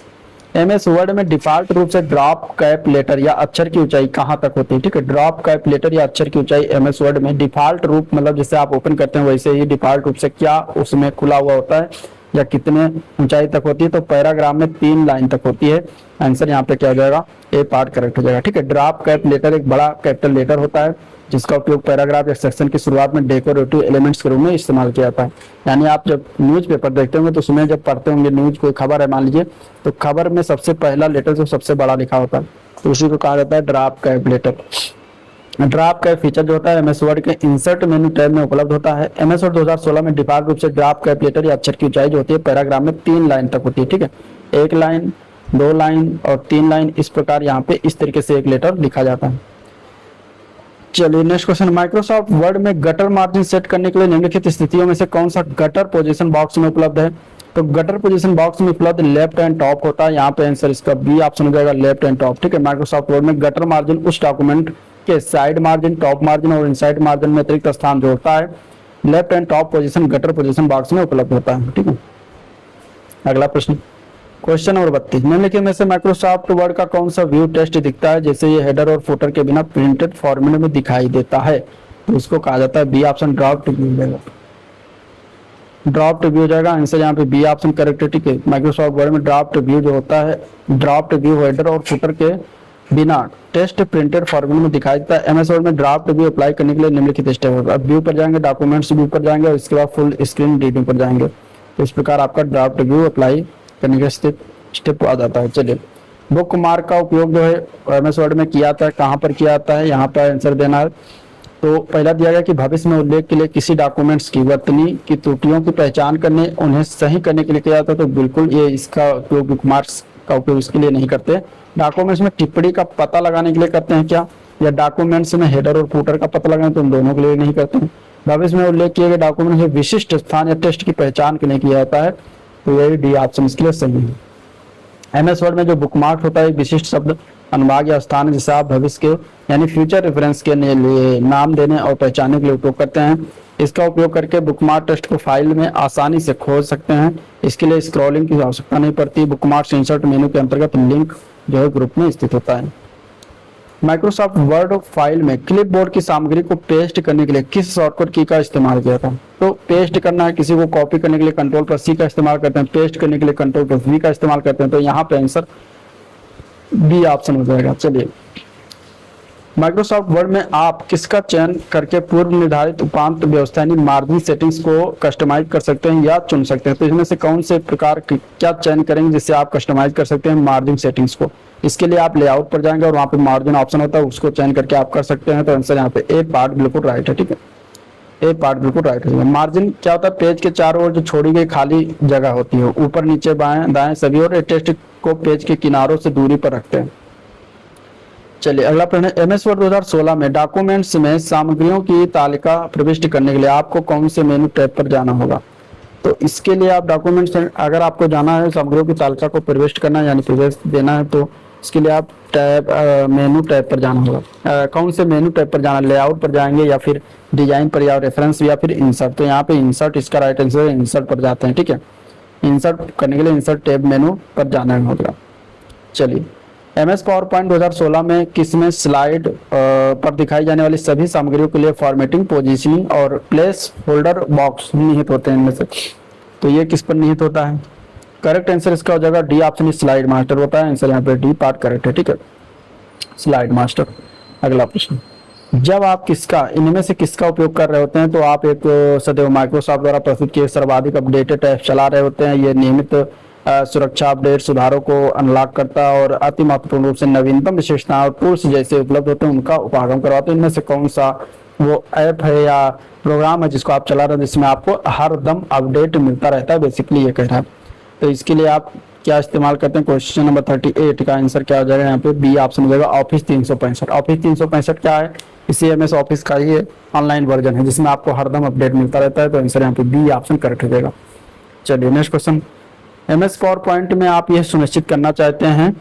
MS वर्ड में डिफॉल्ट रूप से ड्रॉप कैप लेटर या अक्षर की ऊंचाई कहाँ तक होती है। ठीक है, ड्रॉप कैप लेटर या अक्षर की ऊंचाई MS वर्ड में डिफॉल्ट रूप, मतलब जैसे आप ओपन करते हैं वैसे ही डिफॉल्ट रूप से क्या उसमें खुला हुआ होता है या कितने ऊंचाई तक होती है, तो पैराग्राफ में 3 लाइन तक होती है। आंसर यहाँ पे क्या हो जाएगा, ए पार्ट करेक्ट हो जाएगा। ठीक है, ड्रॉप कैप लेटर एक बड़ा कैपिटल लेटर होता है जिसका उपयोग पैराग्राफ या सेक्शन की शुरुआत में डेकोरेटिव एलिमेंट्स के रूप में इस्तेमाल किया जाता है। यानी आप जब न्यूज पेपर देखते होंगे तो उसमें जब पढ़ते होंगे न्यूज, कोई खबर है मान लीजिए, तो खबर में सबसे पहला लेटर जो सबसे बड़ा लिखा होता है तो उसी को कहा जाता है drop cap letter. Drop cap feature जो होता है MS वर्ड के इंसर्ट मेनू टैब में उपलब्ध होता है। MS वर्ड 2016 में डिफॉल्ट रूप से ड्रॉप कैप लेटर या अक्षर की ऊंचाई जो होती है पैराग्राफ में 3 लाइन तक होती है। ठीक है, 1 लाइन, 2 लाइन और 3 लाइन, इस प्रकार यहाँ पे इस तरीके से एक लेटर लिखा जाता है। चलिए, नेक्स्ट क्वेश्चन, माइक्रोसॉफ्ट वर्ड में गटर मार्जिन सेट करने के लिए निम्नलिखित स्थितियों में से कौन सा गटर पोजीशन बॉक्स में उपलब्ध है। तो गटर पोजीशन बॉक्स में उपलब्ध लेफ्ट एंड टॉप होता है। यहाँ पे आंसर इसका बी ऑप्शन हो जाएगा, लेफ्ट एंड टॉप। ठीक है, माइक्रोसॉफ्ट वर्ड में गटर मार्जिन उस डॉक्यूमेंट के साइड मार्जिन, टॉप मार्जिन और इनसाइड मार्जिन में अतिरिक्त स्थान जोड़ता है। Left and top position gutter position box में उपलब्ध होता है। ठीक है, अगला प्रश्न, क्वेश्चन नंबर 32, निम्नलिखित में से माइक्रोसॉफ्ट वर्ड का कौन सा व्यू टेक्स्ट दिखता है जैसे ये हेडर और फुटर के बिना प्रिंटेड फॉर्मेट में दिखाई देता है। तो उसको कहा जाता है B option, drop to view जाएगा, ड्रॉप टू व्यू हो जाएगा। आंसर यहाँ पे बी ऑप्शन करेक्ट है। ठीक है, माइक्रोसॉफ्ट वर्ड में ड्रॉप टू व्यू जो होता है, ड्रॉप टू व्यू हेडर और फुटर के बिना टेक्स्ट प्रिंटेड फॉर्मेट में दिखाई देता है। MS वर्ड में ड्रॉप टू व्यू अप्लाई करने के लिए निम्नलिखित स्टेप होगा। अब व्यू पर जाएंगे, डॉक्यूमेंट्स व्यू पर जाएंगे और इसके बाद फुल स्क्रीन रीडिंग पर जाएंगे। तो इस प्रकार आपका ड्रॉप टू व्यू अप्लाई करने का स्टेप आ जाता है। चलिए, बुक मार्क का उपयोग जो है MS वर्ड में किया जाता है, कहाँ पर किया जाता है, यहाँ पर आंसर देना है। तो पहला दिया गया कि भविष्य में उल्लेख के लिए किसी डॉक्यूमेंट्स की वर्तनी की त्रुटियों की पहचान करने उन्हें सही करने के लिए किया जाता है, तो बिल्कुल ये इसका उपयोग बुकमार्क्स का उपयोग इसके लिए नहीं करते। डॉक्यूमेंट्स में टिप्पणी का पता लगाने के लिए करते हैं क्या, या डॉक्यूमेंट्स में हेडर और फूटर का पता लगाने, तो उन दोनों के लिए नहीं करते हैं। भविष्य में उल्लेख किए गए डॉक्यूमेंट में विशिष्ट स्थान या टेस्ट की पहचान के लिए किया जाता है, तो यही डी ऑप्शन इसके लिए सही है। एमएस वर्ड में जो बुकमार्क होता है विशिष्ट शब्द, अनुभाग या स्थान जिसे आप भविष्य के यानी फ्यूचर रेफरेंस के लिए नाम देने और पहचानने के लिए उपयोग करते हैं। इसका उपयोग करके बुकमार्क टेक्स्ट को फाइल में आसानी से खोज सकते हैं। इसके लिए स्क्रॉलिंग की आवश्यकता नहीं पड़ती। बुकमार्क्स इंसर्ट मेनू के अंतर्गत लिंक जो है ग्रुप में स्थित होता है। माइक्रोसॉफ्ट वर्ड फाइल में क्लिपबोर्ड की सामग्री को पेस्ट करने के लिए किस शॉर्टकट की का इस्तेमाल किया था, तो पेस्ट करना है किसी को कॉपी करने के लिए Ctrl+C का इस्तेमाल करते हैं, पेस्ट करने के लिए Ctrl+V का इस्तेमाल करते हैं, तो यहाँ पे आंसर बी ऑप्शन हो जाएगा। चलिए, माइक्रोसॉफ्ट वर्ड में आप किसका चयन करके पूर्व निर्धारित उपांत व्यवस्था यानी मार्जिन सेटिंग्स को कस्टमाइज कर सकते हैं या चुन सकते हैं, तो इसमें से कौन से प्रकार क्या चयन करेंगे जिससे आप कस्टमाइज कर सकते हैं मार्जिन सेटिंग्स को। इसके लिए आप लेआउट पर जाएंगे और वहाँ पे मार्जिन ऑप्शन होता है, उसको चयन करके आप कर सकते हैं, तो आंसर यहाँ पे ए पार्ट बिल्कुल राइट है। ठीक है, ए पार्ट बिल्कुल राइट है। मार्जिन क्या होता है, पेज के चारों ओर जो छोड़ी गई खाली जगह होती है, ऊपर नीचे बाएं दाएं सभी और टेक्स्ट को पेज के किनारों से दूरी पर रखते हैं। चलिए, अगला प्रश्न है, एमएस वर्ड 2016 में डॉक्यूमेंट्स में सामग्रियों की तालिका प्रविष्ट करने के लिए आपको कौन से मेनू टैब पर जाना होगा, तो इसके लिए आप डॉक्यूमेंट्स अगर आपको जाना है सामग्रियों की तालिका को प्रविष्ट करना यानी प्रवेश देना है, तो इसके लिए आप टैब मेनू टैब पर जाना होगा। कौन से मेनू टैब पर जाना, लेआउट पर जाएंगे या फिर डिजाइन पर या रेफरेंस या फिर इंसर्ट, तो यहाँ पे इंसर्ट इसका राइट आंसर है, इंसर्ट पर जाते हैं। ठीक है, इंसर्ट करने के लिए इंसर्ट टैब मेनू पर जाना होगा। चलिए, एमएस पावर पॉइंट 2016 में किसमें स्लाइड पर दिखाई जाने वाली सभी सामग्रियों के लिए फॉर्मेटिंग, पोजीशनिंग और प्लेस होल्डर बॉक्स निहित होते हैं इनमें से, तो ये किस पर निहित होता है। करेक्ट आंसर इसका हो जाएगा डी ऑप्शन, स्लाइड मास्टर होता है। आंसर यहाँ पे डी पार्ट करेक्ट है। ठीक है, स्लाइड मास्टर। अगला प्रश्न, जब आप इनमें से किसका उपयोग कर रहे होते हैं, तो आप एक सदैव माइक्रोसॉफ्ट द्वारा प्रस्तुत किए सर्वाधिक अपडेटेड ऐप चला रहे होते हैं। ये नियमित सुरक्षा अपडेट सुधारों को अनलॉक करता है और अति महत्वपूर्ण रूप से नवीनतम विशेषताएं और टूल्स जैसे उपलब्ध होते हैं उनका उपागम करवाते हैं। इनमें से कौन सा वो ऐप है या प्रोग्राम है जिसको आप चला रहे हैं जिसमें आपको हर दम अपडेट मिलता रहता है, बेसिकली ये कह रहा है। तो इसके लिए आप क्या इस्तेमाल करते हैं, क्वेश्चन नंबर 38 का आंसर क्या हो जाएगा, यहाँ पे बी ऑप्शन हो जाएगा, ऑफिस 365। ऑफिस 365 क्या है, इसी एमएस ऑफिस का ही ऑनलाइन वर्जन है जिसमें आपको हरदम अपडेट मिलता रहता है, तो आंसर यहाँ पे बी ऑप्शन करेक्ट हो जाएगा। चलिए, next question, MS power point में आप यह सुनिश्चित करना चाहते हैं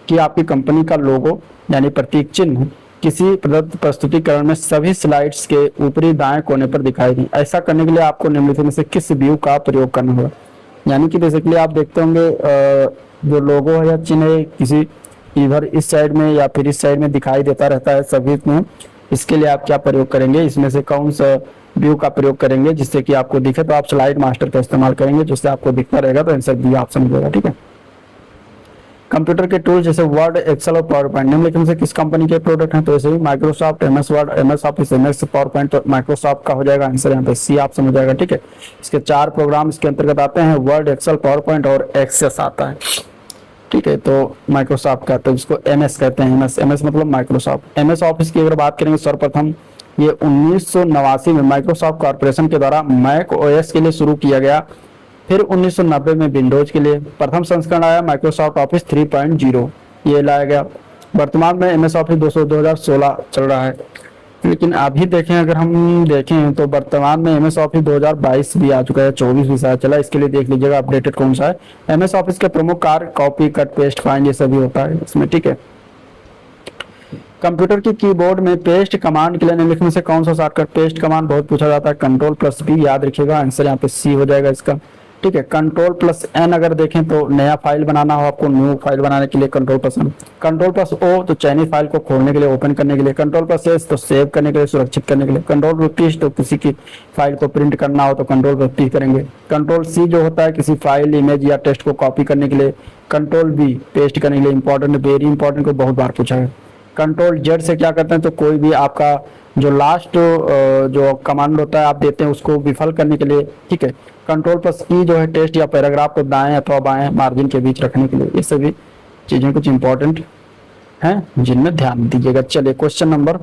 कि आपकी कंपनी का लोगो यानी प्रतीक चिन्ह किसी प्रदत्त प्रस्तुतिकरण में सभी स्लाइड्स के ऊपरी दाएं कोने पर दिखाई दे। ऐसा करने के लिए आपको निम्नलिखित में से किस व्यू का प्रयोग करना होगा, यानी कि बेसिकली आप देखते होंगे जो लोगो है या चिन्ह किसी इधर इस साइड में या फिर इस साइड में दिखाई देता रहता है सभी में, इसके लिए आप क्या प्रयोग करेंगे, इसमें से कौन सा व्यू का प्रयोग करेंगे जिससे कि आपको दिखे, तो आप स्लाइड मास्टर का इस्तेमाल करेंगे जिससे आपको दिखता रहेगा, तो आंसर बी ऑप्शन हो जाएगा। ठीक है, कंप्यूटर के टूल जैसे वर्ड, एक्सेल और पावर पॉइंट निम्नलिखित से किस कंपनी के प्रोडक्ट हैं, तो ऐसे ही Microsoft, MS Word, MS Office, MS PowerPoint, तो माइक्रोसॉफ्ट का हो जाएगा आंसर यहाँ पे सी ऑप्शन हो जाएगा। ठीक है, इसके 4 प्रोग्राम इसके अंतर्गत आते हैं, वर्ड, एक्सेल, पावर पॉइंट और एक्सेस आता है। ठीक है, तो माइक्रोसॉफ्ट का तो इसको एमएस कहते हैं, एमएस मतलब माइक्रोसॉफ्ट। एमएस ऑफिस की अगर बात करेंगे, सर्वप्रथम ये 1989 में माइक्रोसॉफ्ट कॉर्पोरेशन के द्वारा मैक ओएस के लिए शुरू किया गया, फिर 1990 में विंडोज के लिए प्रथम संस्करण आया माइक्रोसॉफ्ट ऑफिस 3.0 ये लाया गया। वर्तमान में एमएस ऑफिस 2016 चल रहा है, लेकिन अभी देखें अगर हम देखें तो वर्तमान में एमएस ऑफिस 2022 भी आ चुका है, 24 भी शायद चला, इसके लिए देख लीजिएगा अपडेटेड कौन सा है। एमएस ऑफिस के प्रमुख कार्य कॉपी, कट, पेस्ट, फाइंड ये सभी होता है इसमें। ठीक है, कंप्यूटर की कीबोर्ड में पेस्ट कमांड के लिए निम्नलिखित से कौन सा शॉर्टकट, पेस्ट कमांड बहुत पूछा जाता है, Ctrl+P याद रखिएगा, आंसर यहाँ पे सी हो जाएगा इसका। ठीक है, Ctrl+N अगर देखें तो नया फाइल बनाना हो आपको, न्यू फाइल बनाने के लिए Ctrl+N, Ctrl+O तो चाइनीज फाइल को खोलने के लिए, ओपन करने के लिए, Ctrl+S तो सेव करने के लिए, सुरक्षित करने के लिए, Ctrl+P तो किसी की फाइल को प्रिंट करना हो तो Ctrl+P करेंगे, Ctrl+C जो होता है किसी फाइल, इमेज या टेक्स्ट को कॉपी करने के लिए, Ctrl+V पेस्ट करने के लिए, इंपॉर्टेंट, वेरी इंपॉर्टेंट को बहुत बार पूछा है। Ctrl+Z से क्या करते हैं, तो कोई भी आपका जो लास्ट जो कमांड होता है आप देते हैं उसको विफल करने के लिए। ठीक है, Ctrl+E जो है टेक्स्ट या पैराग्राफ को दाएं अथवा बाएं मार्जिन के बीच रखने के लिए। ये सभी चीजें कुछ इंपॉर्टेंट हैं जिनमें ध्यान दीजिएगा। चलिए, क्वेश्चन नंबर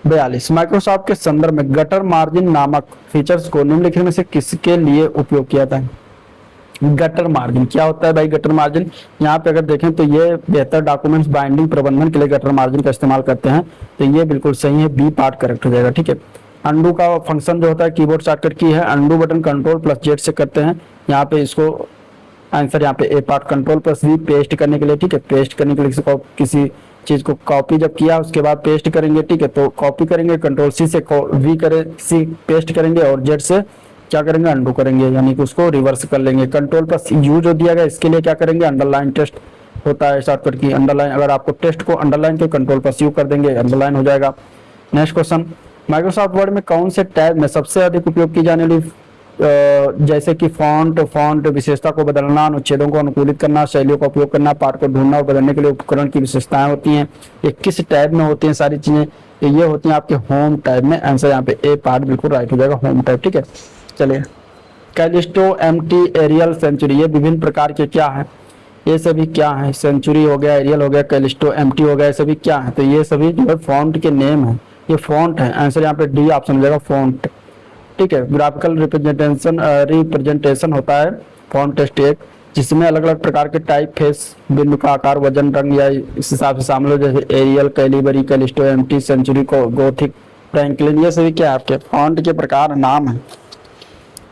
42 माइक्रोसॉफ्ट के संदर्भ में गटर मार्जिन नामक फीचर्स को निम्नलिखित में से किसके लिए उपयोग किया था? गटर मार्जिन क्या होता है भाई? गटर मार्जिन यहाँ पे अगर देखें तो ये बेहतर डॉक्यूमेंट्स बाइंडिंग प्रबंधन के लिए गटर मार्जिन का इस्तेमाल करते हैं, तो ये बिल्कुल सही है, बी पार्ट करेक्ट हो जाएगा। ठीक है, अंडू का फंक्शन जो होता है कीबोर्ड शॉर्टकट की है, undo button control plus Z से करते हैं। यहाँ पे इसको आंसर यहाँ पे A part control plus V paste करने के लिए। ठीक है, पेस्ट करने के लिए किसी चीज को कॉपी जब किया उसके बाद पेस्ट करेंगे। ठीक है, तो कॉपी करेंगे, कंट्रोल सी से वी करे सी पेस्ट करेंगे और जेड से क्या करेंगे? अंडू करेंगे, यानी कि उसको रिवर्स कर लेंगे। कंट्रोल प्लस यू जो दिया गया इसके लिए क्या करेंगे? अंडरलाइन टेस्ट होता है शॉर्टकट की, अंडरलाइन। अगर आपको टेस्ट को अंडरलाइन तो कंट्रोल प्लस यू कर देंगे, अंडरलाइन हो जाएगा। नेक्स्ट क्वेश्चन, माइक्रोसॉफ्ट वर्ड में कौन से टैब में सबसे अधिक उपयोग की जाने वाली जैसे कि फॉन्ट विशेषता को बदलना, अनुच्छेदों को अनुकूलित करना, शैलियों का उपयोग करना, पाठ को ढूंढना और बदलने के लिए उपकरण की विशेषताएं होती हैं, ये किस टैब में होती हैं सारी चीजें? तो ये होती हैं आपके होम टैब में। आंसर यहाँ पे ए पार्ट बिल्कुल राइट हो जाएगा, होम टैब। ठीक है, चलिए कैलिस्टो, एम्प्टी, एरियल, सेंचुरी, ये विभिन्न प्रकार के क्या है? ये सभी क्या है? सेंचुरी हो गया, एरियल हो गया, कैलिस्टो, एम्प्टी हो गया, ये सभी क्या है? तो ये सभी जो है फॉन्ट के नेम है, ये फॉन्ट है। आंसर यहाँ पे डी ऑप्शन हो जाएगा, फॉन्ट। ठीक है, ग्राफिकल रिप्रेजेंटेशन होता है फॉन्ट टेक्स्ट एक, जिसमें अलग अलग प्रकार के टाइप फेस, बिंदु का आकार, वजन, रंग या इस हिसाब से शामिल हो, जैसे एरियल, कैलिबरी, कैलिस्टो, एम्प्टी, सेंचुरी, गोथिक, फ्रैंकलिन, ये सभी क्या है? आपके फॉन्ट के प्रकार नाम है।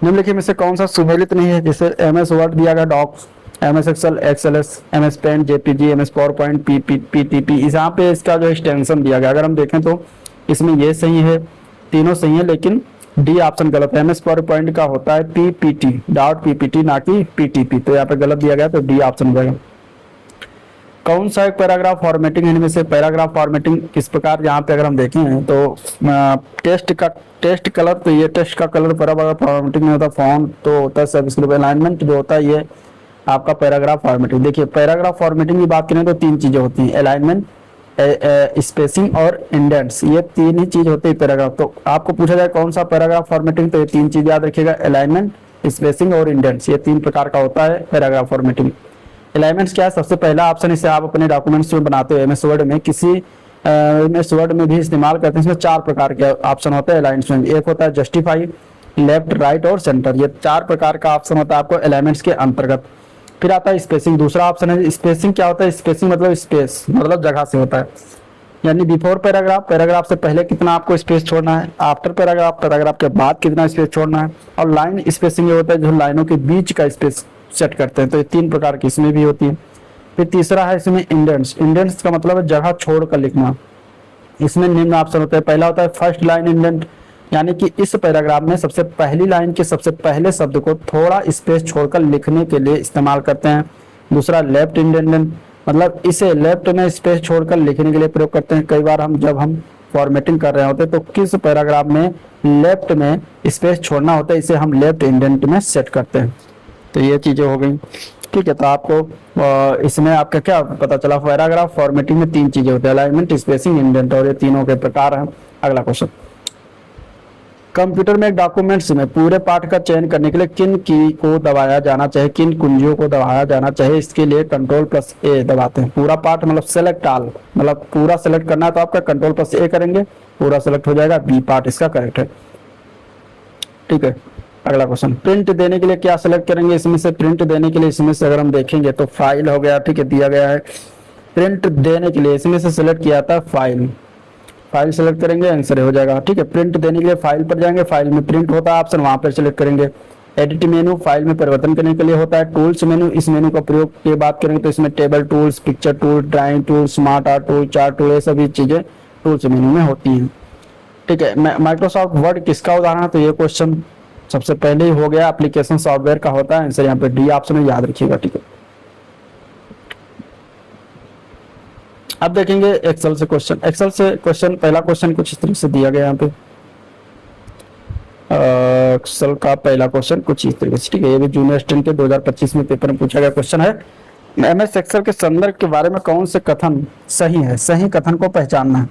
निम्नलिखित में से कौन सा सुमेलित नहीं है? जैसे एमएस वर्ड दिया गया, docs, MS Excel, XLS, MS Paint, JPG, MS PowerPoint, PTP, यहाँ पे इसका जो एक्सटेंशन दिया गया, अगर हम देखें तो इसमें ये सही है, तीनों सही है, लेकिन डी ऑप्शन गलत है। एमएस पावर पॉइंट का होता है पीपीटी, डॉट पीपीटी, ना कि पीटीपी, तो यहाँ पे गलत दिया गया, तो डी ऑप्शन हो जाएगा। कौन सा एक पैराग्राफ फॉर्मेटिंग है? इनमें से पैराग्राफ फॉर्मेटिंग किस प्रकार? यहाँ पे अगर हम देखें तो टेस्ट कलर, तो ये टेस्ट का कलर पैराग्राफ फॉर्मेटिंग में होता है, फॉन्ट तो होता है सब, अलाइनमेंट जो होता है ये आपका पैराग्राफ फॉर्मेटिंग। देखिए पैराग्राफ फॉर्मेटिंग की बात करें तो तीन चीजें होती हैं, अलाइनमेंट, स्पेसिंग और इंडेंट्स, ये तीन ही चीज होती है पैराग्राफ। तो आपको पूछा जाए कौन सा पैराग्राफ फॉर्मेटिंग, तो ये तीन चीज याद रखिएगा, अलाइनमेंट, स्पेसिंग और इंडेंट्स, ये तीन प्रकार का होता है पैराग्राफ फॉर्मेटिंग। अलाइनमेंट्स क्या है? सबसे पहला ऑप्शन, इसे आप अपने डॉक्यूमेंट्स में बनाते हो एमएस वर्ड में, किसी एमएस वर्ड में भी इस्तेमाल करते हैं। इसमें चार प्रकार के ऑप्शन होते हैं अलाइनमेंट्स में, एक होता है जस्टिफाई, लेफ्ट, राइट और सेंटर, ये चार प्रकार का ऑप्शन होता है आपको अलाइनमेंट्स के अंतर्गत। फिर आता है स्पेसिंग, दूसरा ऑप्शन है स्पेसिंग। क्या होता है स्पेसिंग? मतलब स्पेस, मतलब जगह से होता है, यानी बिफोर पैराग्राफ, पैराग्राफ से पहले कितना आपको स्पेस छोड़ना है, आफ्टर पैराग्राफ, पैराग्राफ के बाद कितना स्पेस छोड़ना है, और लाइन स्पेसिंग ये होता है जो लाइनों के बीच का स्पेस सेट करते हैं। तो ये तीन प्रकार की इसमें भी होती है। फिर तीसरा है इसमें इंडेंट्स, इंडेंट्स का मतलब है जगह छोड़ कर लिखना। इसमें निम्न ऑप्शन होते हैं, पहला होता है फर्स्ट लाइन इंडेंट, यानी कि इस पैराग्राफ में सबसे पहली लाइन के सबसे पहले शब्द को थोड़ा स्पेस छोड़कर लिखने के लिए इस्तेमाल करते हैं। दूसरा लेफ्ट इंडेंट, मतलब इसे लेफ्ट में स्पेस छोड़कर लिखने के लिए प्रयोग करते हैं। कई बार जब हम फॉर्मेटिंग कर रहे होते हैं तो किस पैराग्राफ में लेफ्ट में स्पेस छोड़ना होता है, इसे हम लेफ्ट इंडेंट में सेट करते हैं। तो ये चीजें हो गई। ठीक है, तो आपको इसमें आपका क्या पता चला? पैराग्राफ फॉर्मेटिंग में तीन चीजें होती है, अलाइनमेंट, स्पेसिंग, इंडेंट, और ये तीनों के प्रकार हैं। अगला क्वेश्चन, कंप्यूटर में एक डॉक्यूमेंट्स में पूरे पाठ का चयन करने के लिए किन की को दबाया जाना चाहिए, किन कुंजियों को दबाया जाना चाहिए? इसके लिए कंट्रोल प्लस ए दबाते हैं। पूरा पाठ मतलब सेलेक्ट ऑल, मतलब पूरा सेलेक्ट करना है तो आपका कंट्रोल प्लस ए करेंगे, पूरा सेलेक्ट हो जाएगा, बी पार्ट इसका करेक्ट है। ठीक है, अगला क्वेश्चन, प्रिंट देने के लिए क्या सेलेक्ट करेंगे? इसमें से प्रिंट देने के लिए इसमें से अगर हम देखेंगे तो फाइल हो गया। ठीक है, दिया गया है प्रिंट देने के लिए, इसमें से सिलेक्ट किया था फाइल, फाइल सेलेक्ट करेंगे, आंसर हो जाएगा। ठीक है, प्रिंट देने के लिए फाइल पर जाएंगे, फाइल में प्रिंट होता है ऑप्शन, वहां पर सिलेक्ट करेंगे। एडिट मेनू फाइल में परिवर्तन करने के लिए होता है। टूल्स मेनू, इस मेनू का प्रयोग की बात करेंगे तो इसमें table tools, picture tool, drawing tool, smart art tool, chart tool, ये सभी चीजें टूल्स मेनू में होती हैं। ठीक है, माइक्रोसॉफ्ट वर्ड किसका उदाहरण है? तो ये क्वेश्चन सबसे पहले ही हो गया, एप्लीकेशन सॉफ्टवेयर का होता है, आंसर यहाँ पे डी ऑप्शन में याद रखिएगा। ठीक है, अब देखेंगे एक्सेल से क्वेश्चन। एक्सेल से क्वेश्चन, पहला क्वेश्चन कुछ इस तरह से दिया गया यहाँ पे, एक्सेल का पहला क्वेश्चन कुछ इस तरीके से। ठीक है, ये भी जूनियर स्टूडेंट के 2025 में पेपर में पूछा गया क्वेश्चन है। एमएस एक्सेल के संदर्भ के बारे में कौन से कथन सही है? सही कथन को पहचानना है।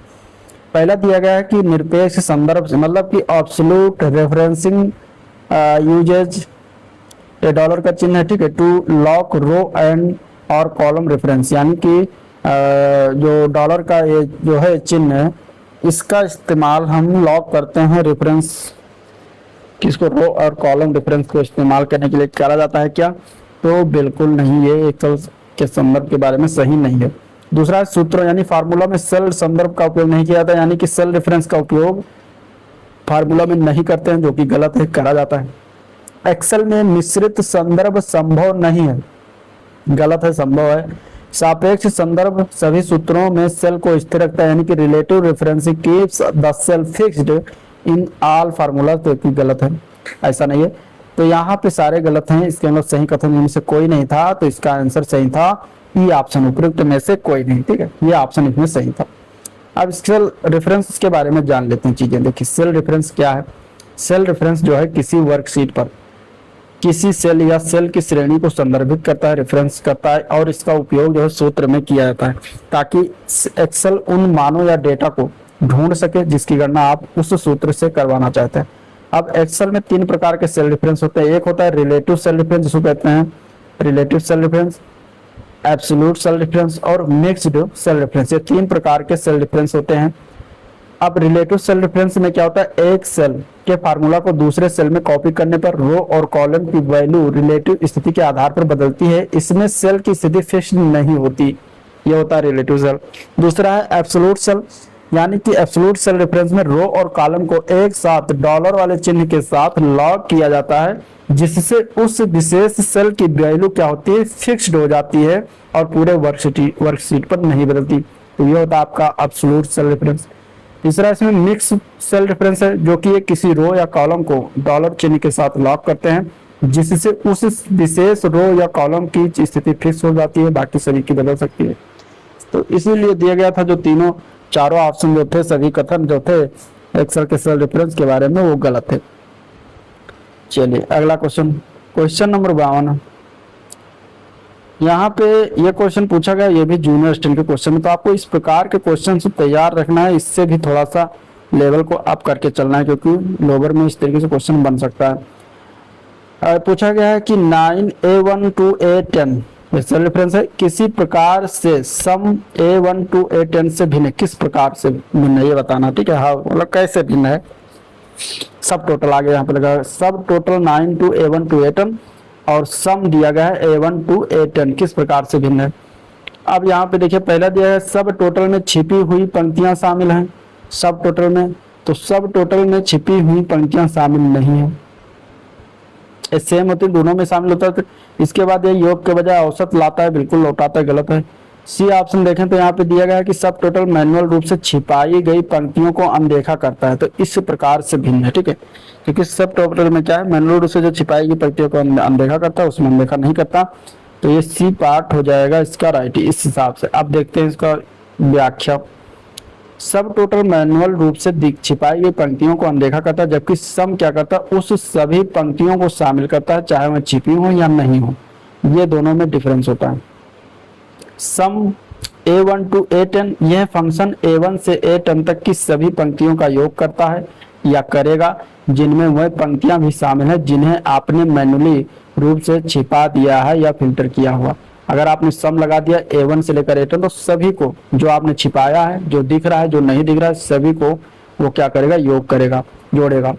पहला दिया गया है कि निरपेक्ष संदर्भ से, मतलब कि एब्सोल्यूट रेफरेंसिंग यूजेज, डॉलर का चिन्ह है। ठीक है, टू लॉक रो एंड और कॉलम रेफरेंस, यानी कि जो डॉलर का ये जो है चिन्ह है इसका इस्तेमाल हम लॉक करते हैं रेफरेंस, किसको, रो और कॉलम रेफरेंस को इस्तेमाल करने के लिए करा जाता है क्या? तो बिल्कुल नहीं, ये एक्सेल के संदर्भ के बारे में सही नहीं है। दूसरा सूत्र यानी फार्मूला में सेल संदर्भ का उपयोग नहीं किया जाता, यानी कि सेल रेफरेंस का उपयोग फार्मूला में नहीं करते हैं, जो कि गलत है, करा जाता है। एक्सेल में मिश्रित संदर्भ संभव नहीं है, गलत है, संभव है। सापेक्ष संदर्भ सभी सूत्रों में सेल को स्थिर रखता है, यानी कि relative referencing keeps the cell fixed in all formula, तो गलत है, ऐसा नहीं है। तो यहाँ पे सारे गलत हैं, इसके अंदर सही कथन इनमें से कोई नहीं था, तो इसका आंसर सही था ई ऑप्शन, उपयुक्त में से कोई नहीं, ठीक है, ये ऑप्शन इसमें सही था। अब सेल रेफरेंस के बारे में जान लेते हैं चीजें। देखिए सेल रेफरेंस क्या है। सेल रेफरेंस जो है किसी वर्कशीट पर किसी सेल या सेल की श्रेणी को संदर्भित करता है, रेफरेंस करता है, और इसका उपयोग जो है सूत्र में किया जाता है ताकि एक्सेल उन मानों या डेटा को ढूंढ सके जिसकी गणना आप उस सूत्र से करवाना चाहते हैं। अब एक्सेल में 3 प्रकार के सेल रेफरेंस होते हैं। एक होता है रिलेटिव सेल रेफरेंस, जिसको कहते हैं relative cell reference, absolute cell reference और मिक्स्ड सेल रेफरेंस। ये 3 प्रकार के सेल रेफरेंस होते हैं। अब रिलेटिव सेल रेफरेंस में क्या होता है, एक सेल के फार्मूला को दूसरे सेल में कॉपी करने पर रो और कॉलम की वैल्यू रिलेटिव स्थिति के आधार पर बदलती है, इसमें सेल की स्थिति फिक्स नहीं होती, ये होता है रिलेटिव सेल। दूसरा है एब्सोल्यूट सेल, यानी कि एब्सोल्यूट सेल रेफरेंस में रो और कॉलम को एक साथ डॉलर वाले चिन्ह के साथ लॉक किया जाता है, जिससे उस विशेष सेल की वैल्यू क्या होती है, फिक्स्ड हो जाती है और पूरे वर्कशीट पर नहीं बदलती। तो ये होता है आपका एब्सोल्यूट सेल रेफरेंस। तीसरा इसमें मिक्स सेल रेफरेंस है, जो कि ये किसी रो या कॉलम को डॉलर चिन्ह के साथ लॉक करते हैं, जिससे उस विशेष रो या कॉलम की स्थिति फिक्स हो जाती है, बाकी सभी की बदल सकती है। तो इसीलिए दिया गया था जो चारों ऑप्शन जो थे, सभी कथन जो थे एक्सेल के सेल रेफरेंस के बारे में, वो गलत थे। चलिए अगला क्वेश्चन, क्वेश्चन नंबर 52। यहाँ पे ये क्वेश्चन पूछा गया, ये भी जूनियर स्टैंड के क्वेश्चन है, तो आपको इस प्रकार के क्वेश्चन से तैयार रखना है, इससे भी थोड़ा सा लेवल को अप करके चलना है, क्योंकि लोअर में इस तरीके से क्वेश्चन बन सकता है। पूछा गया है कि 9A1 to A10 cell reference है, किसी प्रकार से सम A1 to A10 से भिन्न, किस प्रकार से भिन्न है ये बताना, ठीक है। हाँ मतलब कैसे भिन्न है, सब टोटल आगे यहाँ पे लगा, सब total 9 to A1 to A10 और सम दिया गया है A1 to A10, किस प्रकार से भिन्न है। अब यहाँ पे देखिए पहला दिया है सब टोटल में छिपी हुई पंक्तियां शामिल हैं, सब टोटल में, तो सब टोटल में छिपी हुई पंक्तियां शामिल नहीं है, सेम होती है, दोनों में शामिल होता है। तो इसके बाद ये योग के बजाय औसत लाता है, बिल्कुल लौटाता है, गलत है। सी ऑप्शन देखें तो यहाँ पे दिया गया है कि सब टोटल मैनुअल रूप से छिपाई गई पंक्तियों को अनदेखा करता है, तो इस प्रकार से भिन्न है, ठीक है, क्योंकि सब टोटल में क्या है, मैनुअल रूप से जो छिपाई गई पंक्तियों को अनदेखा करता है, उसमें अनदेखा नहीं करता, तो ये सी पार्ट हो जाएगा इसका राइट इस हिसाब से। अब देखते हैं इसका व्याख्या। सब टोटल मैनुअल रूप से छिपाई गई पंक्तियों को अनदेखा करता है, जबकि सम क्या करता है, उस सभी पंक्तियों को शामिल करता है, चाहे वह छिपी हो या नहीं हो, ये दोनों में डिफरेंस होता है। सम A1 to A10, यह फंक्शन A1 से A10 तक की सभी पंक्तियों का योग करता है या करेगा जिनमें वह पंक्तियां भी शामिल हैं जिन्हें आपने मैनुअली रूप से छिपा दिया है या फिल्टर किया हुआ। अगर आपने सम लगा दिया A1 से लेकर A10, तो सभी को जो आपने छिपाया है, जो दिख रहा है, जो नहीं दिख रहा है, सभी को वो क्या करेगा, योग करेगा, जोड़ेगा।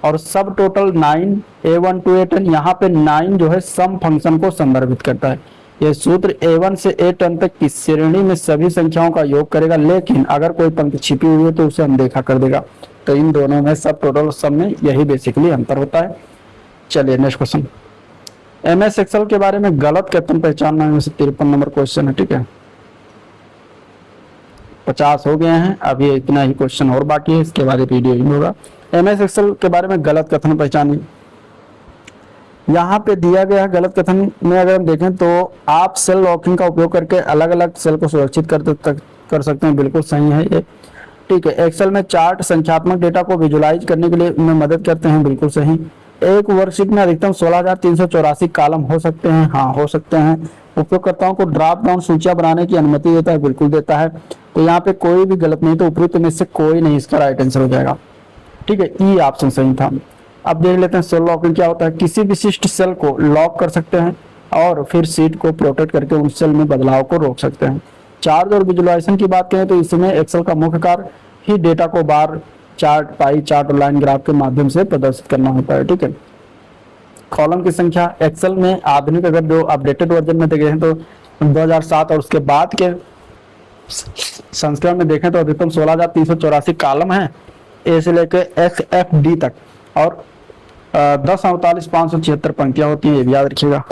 और सब टोटल 9 A1 to A10, यहाँ पे 9 जो है सम फंक्शन को संदर्भित करता है। यह सूत्र A1 से A10 तक की श्रेणी में सभी संख्याओं का योग करेगा, लेकिन अगर कोई पंक्ति छिपी हुई है तो उसे अनदेखा कर देगा। तो इन दोनों में सब टोटल सम में यही बेसिकली अंतर होता है। चलिए नेक्स्ट क्वेश्चन, MS एक्सेल के बारे में गलत कथन पहचानना है, 53 नंबर क्वेश्चन है, ठीक है। 50 हो गए हैं, अभी इतना ही क्वेश्चन और बाकी है, इसके बाद वीडियो ही होगा। MS एक्सेल के बारे में गलत कथन पहचानिए। यहाँ पे दिया गया है गलत कथन में, अगर हम देखें तो आप सेल लॉकिंग का उपयोग करके अलग अलग सेल को सुरक्षित कर सकते हैं, बिल्कुल सही है ये, ठीक है। एक्सेल में चार्ट संख्यात्मक डेटा को विजुलाइज करने के लिए में मदद करते हैं, बिल्कुल सही। एक वर्कशीट में अधिकतम 16,384 कॉलम हो सकते हैं, हाँ हो सकते हैं। उपयोगकर्ताओं को ड्रॉप डाउन सूचियां बनाने की अनुमति देता है, बिल्कुल देता है। तो यहाँ पे कोई भी गलत नहीं, तो उपयुक्त में से कोई नहीं इसका राइट आंसर हो जाएगा, ठीक है, ई ऑप्शन सही था। अब देख लेते हैं सेल लॉकिंग क्या होता है। किसी विशिष्ट सेल को लॉक कर सकते हैं और फिर शीट को प्रोटेक्ट करके उन सेल में बदलाव को रोक सकते हैं। चार्ज और विजुलाइजेशन की बात करें तो इसमें एक्सेल का मुख्य कार्य ही डेटा को बार चार्ट, पाई चार्ट और लाइन ग्राफ के माध्यम से प्रदर्शित करना होता है। ठीक है, कॉलम की संख्या एक्सेल में आधुनिक अगर जो अपडेटेड वर्जन में देखें तो 2007 और उसके बाद के संस्करण में देखें तो अधिकतम 16,384 कॉलम हैं, ए से लेकर XFD तक, और 10,49,576 पंक्तियां होती हैं, ये भी याद रखिएगा।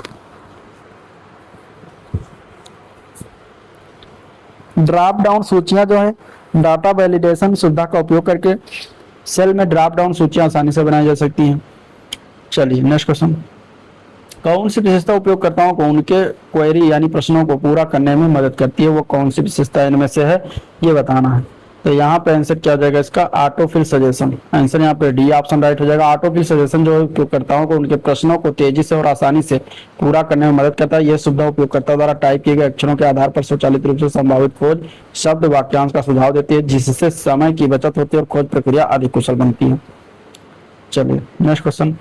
ड्रॉप डाउन सूचियां जो है डाटा वैलिडेशन सुविधा का उपयोग करके सेल में ड्रॉप डाउन सूचियां आसानी से बनाई जा सकती हैं। चलिए नेक्स्ट क्वेश्चन, कौन सी विशेषता उपयोगकर्ताओं को उनके क्वेरी यानी प्रश्नों को पूरा करने में मदद करती है, वो कौन सी विशेषता इनमें से है ये बताना है। तो यहाँ पे आंसर क्या हो जाएगा इसका, ऑटो फिल सजेशन। आंसर यहाँ पे डी ऑप्शन राइट हो जाएगा। ऑटो फिल सजेशन जो है उपयोगकर्ताओं को उनके प्रश्नों को तेजी से और आसानी से पूरा करने में मदद करता है। यह सुविधा उपयोगकर्ता द्वारा टाइप किए गए अक्षरों के आधार पर स्वचालित रूप से संभावित खोज शब्द वाक्यांश का सुझाव देती है, जिससे समय की बचत होती है और खोज प्रक्रिया अधिक कुशल बनती है। चलिए नेक्स्ट क्वेश्चन,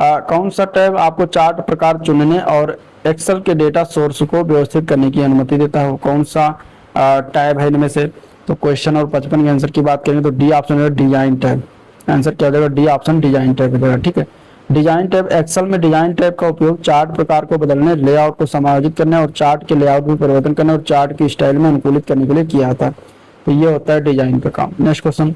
कौन सा टैब आपको चार्ट प्रकार चुनने और एक्सेल के डेटा सोर्स को व्यवस्थित करने की अनुमति देता है, कौन सा टैब है इनमें से। तो क्वेश्चन और 55 के आंसर की बात करें तो डी ऑप्शन है डिजाइन टैब। आंसर क्या हो जाएगा, डी ऑप्शन डिजाइन टैब हो जाएगा। ठीक है, डिजाइन टैब एक्सेल में डिजाइन टैब का उपयोग चार्ट प्रकार को बदलने, लेआउट को समायोजित करने और चार्ट के लेआउट में परिवर्तन करने और चार्ट की स्टाइल में अनुकूलित करने के लिए किया जाता है। तो ये होता है डिजाइन का काम। नेक्स्ट क्वेश्चन,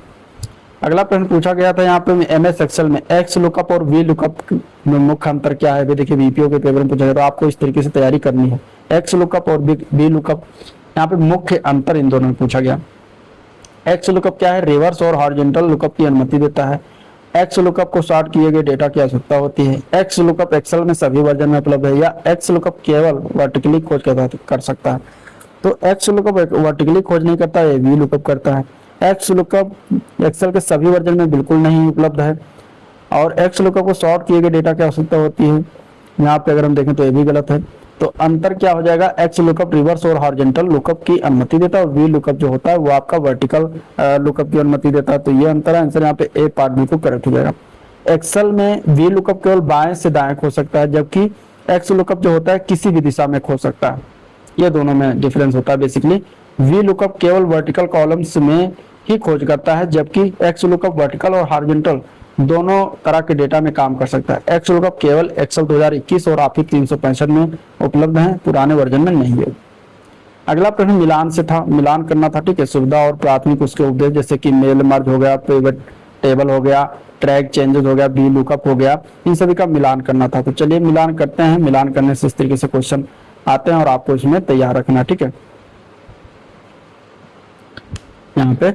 अगला प्रश्न पूछा गया था यहाँ पे एमएस एक्सेल में एक्स लुकअप और वी लुकअप में मुख्य अंतर क्या है। देखिए बीपीओ के पेपर में पूछा गया, तो आपको इस तरीके से तैयारी करनी है। एक्स लुकअप और वी लुकअप, यहाँ पे मुख्य अंतर इन दोनों में पूछा गया। एक्स लुकअप क्या है, रिवर्स और हॉरिजॉन्टल लुकअप की अनुमति देता है। एक्स लुकअप को सॉर्ट किए गए डेटा की आवश्यकता होती है। एक्स लुकअप एक्सेल में सभी वर्जन में उपलब्ध है, या एक्स लुकअप केवल वर्टिकली खोज कर सकता है। तो एक्स लुकअप वर्टिकली खोज नहीं करता है, वी लुकअप करता है। एक्स लुकअप एक्सेल के सभी वर्जन में बिल्कुल नहीं उपलब्ध है, और एक्स लुकअप को सॉर्ट किए गए डेटा की आवश्यकता होती है। यहाँ पे अगर हम देखें तो ये भी गलत है। तो अंतर क्या हो जाएगा, एक्स लुकअप रिवर्स और हॉरिजॉन्टल लुकअप की अनुमति देता है, और वी लुकअप जो होता है वो आपका वर्टिकल लुकअप की अनुमति देता है। तो ये अंतर है। आंसर यहाँ पे ए पार्ट बी को करेक्ट हो जाएगा। एक्सेल में वी लुकअप केवल बाएं से दाएं खो सकता है, जबकि एक्स लुकअप जो होता है किसी भी दिशा में खो सकता है। ये दोनों में डिफरेंस होता है बेसिकली। वी लुकअप केवल वर्टिकल कॉलम्स में ही खोज करता है, जबकि एक्स लुकअप वर्टिकल और हॉरिजॉन्टल दोनों तरह के डेटा में काम कर सकता है। एक्स लुकअप केवल एक्सेल 2021 और ऑफिस 365 में उपलब्ध है, पुराने वर्जन में नहीं है। अगला प्रश्न मिलान से था, मिलान करना था। ठीक है, सुविधा और प्राथमिक उसके उपदेश जैसे कि मेल मर्ज हो गया, पिवट टेबल हो गया, ट्रैक चेंजेस हो गया, वी लुकअप हो गया, इन सभी का मिलान करना था। तो चलिए मिलान करते हैं। मिलान करने से इस तरीके से क्वेश्चन आते हैं और आपको इसमें तैयार रखना। ठीक है, यहाँ पे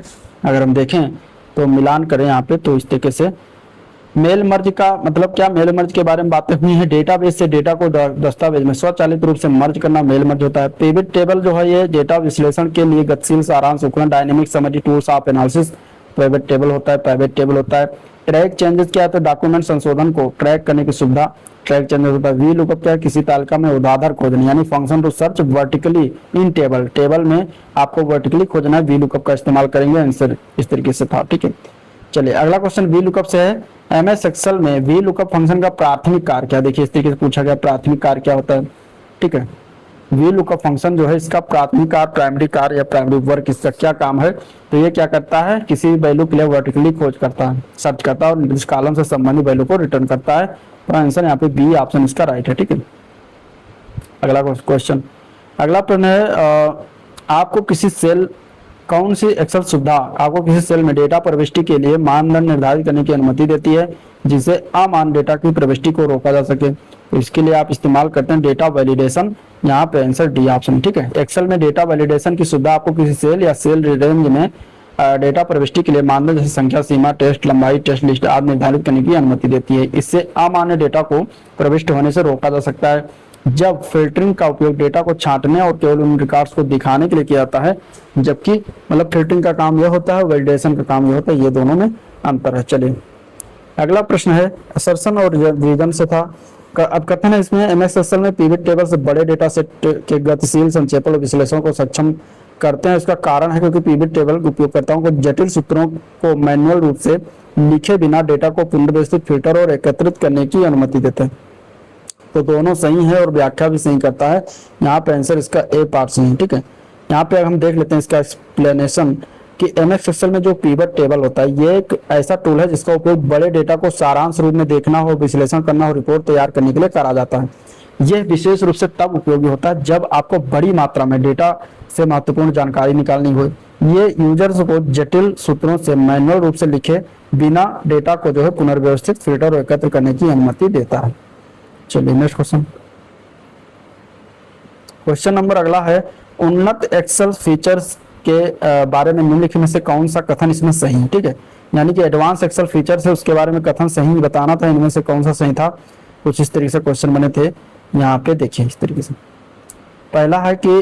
अगर हम देखें तो मिलान करें यहाँ पे तो इस तरीके से मेल मर्ज का मतलब क्या, मेल मर्ज के बारे में बातें हुई हैं। डेटाबेस से डेटा को दस्तावेज में स्वचालित रूप से मर्ज करना मेल मर्ज होता है। पिवट टेबल जो है ये डेटा विश्लेषण के लिए गतिशील सारांश उपकरण, dynamic summary tools of analysis pivot table होता है। पिवट टेबल होता है। ट्रैक चेंजेस क्या है, तो डॉक्यूमेंट संशोधन को ट्रैक करने की सुविधा ट्रैक चेंजेस होता है। वी लुकअप क्या है, किसी तालिका में ऊर्ध्वाधर खोजने यानी function to search vertically in table, table में आपको वर्टिकली खोजना है, वी लुकअप का इस्तेमाल करेंगे। आंसर इस तरीके से था। ठीक है, चलिए अगला क्वेश्चन वी लुकअप से है। एमएस एक्सेल में वी लुकअप फंक्शन का प्राथमिक कार्य क्या, देखिए इस तरीके से पूछा गया प्राथमिक कार्य क्या होता है। ठीक है, वी लुकअप फंक्शन जो है इसका प्राथमिक कार्य, प्राइमरी कार्य या प्राइमरी वर्क, इसका क्या काम है। तो ये क्या करता है, किसी वैल्यू के लिए वर्टिकली खोज करता है, सर्च करता है और निर्दिष्ट कॉलम से संबंधित वैल्यू को रिटर्न करता है। तो आंसर यहाँ पे बी ऑप्शन इसका राइट है। ठीक है, अगला क्वेश्चन, अगला प्रश्न है आपको किसी सेल, कौन सी एक्सेल सुविधा आपको किसी सेल में डेटा प्रविष्टि के लिए मानदंड निर्धारित करने की अनुमति देती है, जिससे अमान डेटा की प्रविष्टि को रोका जा सके। तो इसके लिए आप इस्तेमाल करते हैं डेटा वैलिडेशन। यहाँ पे आंसर डी ऑप्शन। ठीक है, एक्सेल में डेटा वैलिडेशन की सुविधा आपको किसी सेल या सेल रेंज में डेटा प्रविष्टि के लिए मानदंड जैसे संख्या, सीमा, टेस्ट लंबाई, टेस्ट लिस्ट आदि निर्धारित करने की अनुमति देती है। इससे अमान्य डेटा को प्रविष्ट होने से रोका जा सकता है। जब फिल्टरिंग का उपयोग डेटा को छांटने और केवल उन रिकॉर्ड्स को दिखाने के लिए किया जाता है, जबकि मतलब फिल्टरिंग का काम यह होता है, वैलिडेशन का काम यह होता है। ये दोनों में अंतर है। चलिए अगला प्रश्न है असर्शन और रीजन से था। अब कथन है इसमें एमएस एक्सेल में पिवट टेबल से बड़े डेटा सेट के गतिशील संक्षेपण और विश्लेषण को सक्षम करते हैं। इसका कारण है क्योंकि पिवट टेबल उपयोगकर्ताओं को जटिल सूत्रों को मैनुअल रूप से लिखे बिना डेटा को पुनर्व्यवस्थित, फिल्टर और एकत्रित करने की अनुमति देते हैं। तो दोनों सही है और व्याख्या भी सही करता है। यहाँ पे आंसर इसका ए पार्ट सही है। ठीक है, यहाँ पे हम देख लेते हैं इसका एक्सप्लेनेशन। कि एमएस एक्सेल में जो पिवट टेबल होता है ये एक ऐसा टूल है जिसका उपयोग बड़े डेटा को सारांश रूप में देखना हो, विश्लेषण करना हो, रिपोर्ट तैयार करने के लिए करा जाता है। यह विशेष रूप से तब उपयोगी होता है जब आपको बड़ी मात्रा में डेटा से महत्वपूर्ण जानकारी निकालनी हो। ये यूजर्स को जटिल सूत्रों से मैनुअल रूप से लिखे बिना डेटा को जो है पुनर्व्यवस्थित, फिल्टर और एकत्र करने की अनुमति देता है। चलिए नेक्स्ट क्वेश्चन। क्वेश्चन नंबर अगला है, उन्नत एक्सेल फीचर्स के बारे में निम्नलिखित में से कौन सा कथन इसमें सही है। ठीक है, यानी कि एडवांस एक्सेल फीचर्स है उसके बारे में कथन सही बताना था, इनमें से कौन सा सही था। कुछ इस तरीके से क्वेश्चन बने थे, यहाँ पे देखिए इस तरीके से। पहला है कि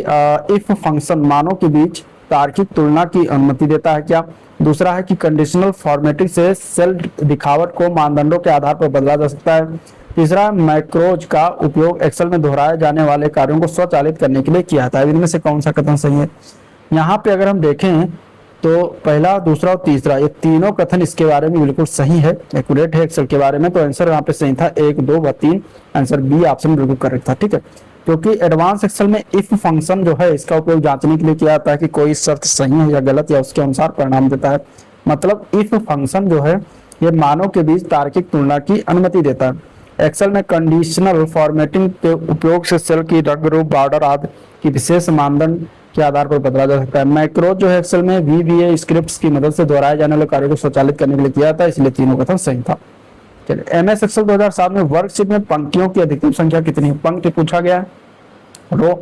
इफ फंक्शन मानों के बीच तार्किक तुलना की अनुमति देता है क्या। दूसरा है कि कंडीशनल फॉर्मेटिंग से सेल दिखावट को मानदंडों के आधार पर बदला जा सकता है। तीसरा, मैक्रोज का उपयोग एक्सेल में दोहराए जाने वाले कार्यों को स्वचालित करने के लिए किया जाता है। इनमें से कौन सा कथन सही है। यहाँ पे अगर हम देखें तो पहला, दूसरा और तीसरा ये तीनों कथन इसके बारे में बिल्कुल सही है, एक्यूरेट है एक्सेल के बारे में। तो आंसर यहाँ पे सही था 1, 2 व 3, आंसर बी ऑप्शन बिल्कुल करेक्ट था। ठीक है, क्योंकि एडवांस एक्सेल में इफ फंक्शन जो है इसका उपयोग जांचने के लिए किया जाता है कि कोई शर्त सही है या गलत या उसके अनुसार परिणाम देता है। मतलब इफ फंक्शन जो है ये मानों के बीच तार्किक तुलना की अनुमति देता है। एक्सेल में कंडीशनल फॉर्मेटिंग के उपयोग से सेल की रंग, रूप, बॉर्डर आदि की विशेष मानदंड के आधार पर बदला जा सकता है। मैक्रोज जो है एक्सेल में VBA स्क्रिप्ट्स की मदद से दोहराए जाने वाले कार्य को स्वचालित करने के लिए किया जाता है, इसलिए तीनों कथन सही था। चलिए, एमएस एक्सेल 2007 में वर्कशीट में पंक्तियों की अधिकतम संख्या कितनी है। पंक्ति पूछा गया है, रो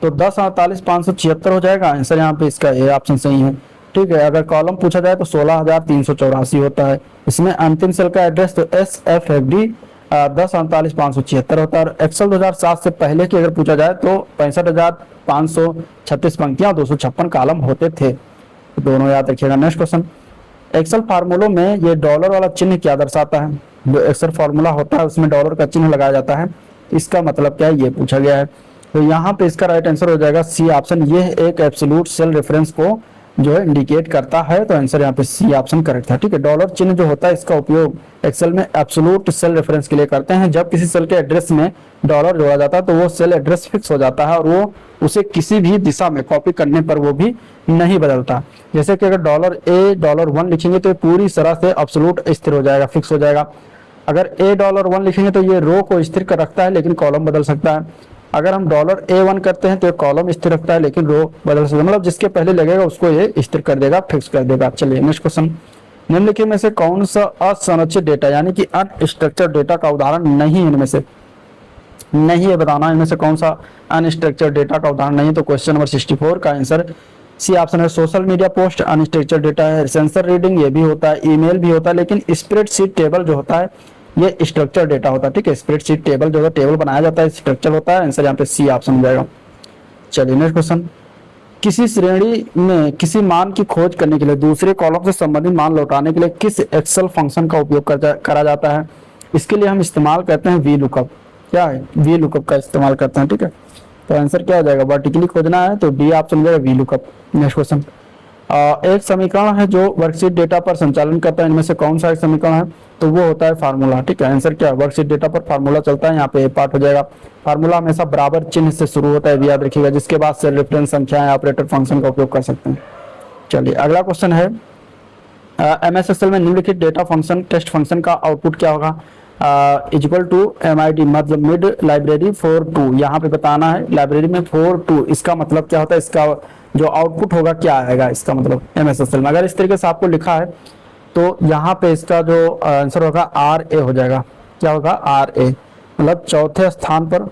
तो 10, 48, 576 हो जाएगा। आंसर यहाँ पे इसका ए ऑप्शन सही है। ठीक है, अगर कॉलम पूछा जाए तो 16,384 होता है। इसमें अंतिम सेल का एड्रेस तो SFFD 10, 48, 576 होता है। एक्सेल 2007 से पहले की अगर पूछा जाए तो 65,536 पंक्तियां और 256 कॉलम होते थे। तो दोनों याद रखिएगा। नेक्स्ट क्वेश्चन, एक्सेल फार्मूलों में ये डॉलर वाला चिन्ह क्या दर्शाता है। जो एक्सेल फार्मूला होता है उसमें डॉलर का चिन्ह लगाया जाता है, इसका मतलब क्या है ये पूछा गया है। तो यहाँ पे इसका राइट आंसर हो जाएगा सी ऑप्शन। यह एक एब्सोल्यूट सेल रेफरेंस को जो है इंडिकेट करता है, तो आंसर यहाँ पे सी ऑप्शन करेक्ट है। ठीक है, डॉलर चिन्ह जो होता है इसका उपयोग एक्सेल में एब्सोल्यूट सेल रेफरेंस के लिए करते हैं। जब किसी सेल के एड्रेस में डॉलर जोड़ा जाता है तो वो सेल एड्रेस फिक्स हो जाता है और वो उसे किसी भी दिशा में कॉपी करने पर वो भी नहीं बदलता। जैसे कि अगर $A $1 लिखेंगे तो ये पूरी तरह से एब्सोल्यूट स्थिर हो जाएगा, फिक्स हो जाएगा। अगर A $1 लिखेंगे तो ये रो को स्थिर कर रखता है लेकिन कॉलम बदल सकता है। अगर हम $A1 करते हैं तो ये कॉलम स्थिर रखता है लेकिन रो बदल सकता है। मतलब जिसके पहले लगेगा उसको ये स्थिर कर देगा, फिक्स कर देगा। चलिए नेक्स्ट क्वेश्चन, निम्नलिखित में से कौन सा असंरचित डेटा यानी कि अनस्ट्रक्चर्ड डेटा का उदाहरण नहीं है। इनमें से नहीं है बताना, इनमें से कौन सा अनस्ट्रक्चर्ड डेटा का उदाहरण नहीं है। तो क्वेश्चन नंबर 64 का आंसर सी ऑप्शन है। Social media post unstructured data है। सेंसर रीडिंग ये भी होता है, ईमेल भी होता है, लेकिन स्प्रेडशीट टेबल जो होता है ये स्ट्रक्चर डेटा होता है। ठीक है, स्प्रेडशीट टेबल जो है टेबल बनाया जाता है, स्ट्रक्चर होता है। आंसर यहाँ पे सी ऑप्शन हो जाएगा। चलिए नेक्स्ट क्वेश्चन, किसी श्रेणी में किसी मान की खोज करने के लिए दूसरे कॉलम से संबंधित मान लौटाने के लिए किस एक्सेल फंक्शन का उपयोग करा जाता है। इसके लिए हम इस्तेमाल करते हैं वी लुकअप। क्या है, वी लुकअप का इस्तेमाल करते हैं। ठीक है, तो आंसर क्या हो जाएगा, वर्टिकली खोजना है तो डी ऑप्शन हो जाएगा वी लुकअप। नेक्स्ट क्वेश्चन, एक समीकरण है जो वर्कशीट डेटा पर संचालन करता है, इनमें से कौन सा एक समीकरण है। तो वो होता है फार्मूला। ठीक है, आंसर क्या है, वर्कशीट डेटा पर फार्मूला चलता है, यहाँ पे पार्ट हो जाएगा। फार्मूला हमेशा बराबर चिन्ह से शुरू होता है, याद रखिएगा, जिसके बाद सेल रेफरेंस संख्या ऑपरेटर फंक्शन का उपयोग कर सकते हैं। चलिए अगला क्वेश्चन है, एमएस एक्सेल में निम्नलिखित डेटा फंक्शन टेस्ट फंक्शन का आउटपुट क्या होगा। इक्वल टू MID मतलब मिड लाइब्रेरी 4.2, यहाँ पे बताना है लाइब्रेरी में 4.2 इसका मतलब क्या होता है, इसका जो आउटपुट होगा क्या आएगा, इसका मतलब एमएस एक्सेल में अगर इस तरीके से आपको लिखा है तो यहाँ पे इसका जो आंसर होगा RA हो जाएगा। क्या होगा, RA मतलब चौथे स्थान पर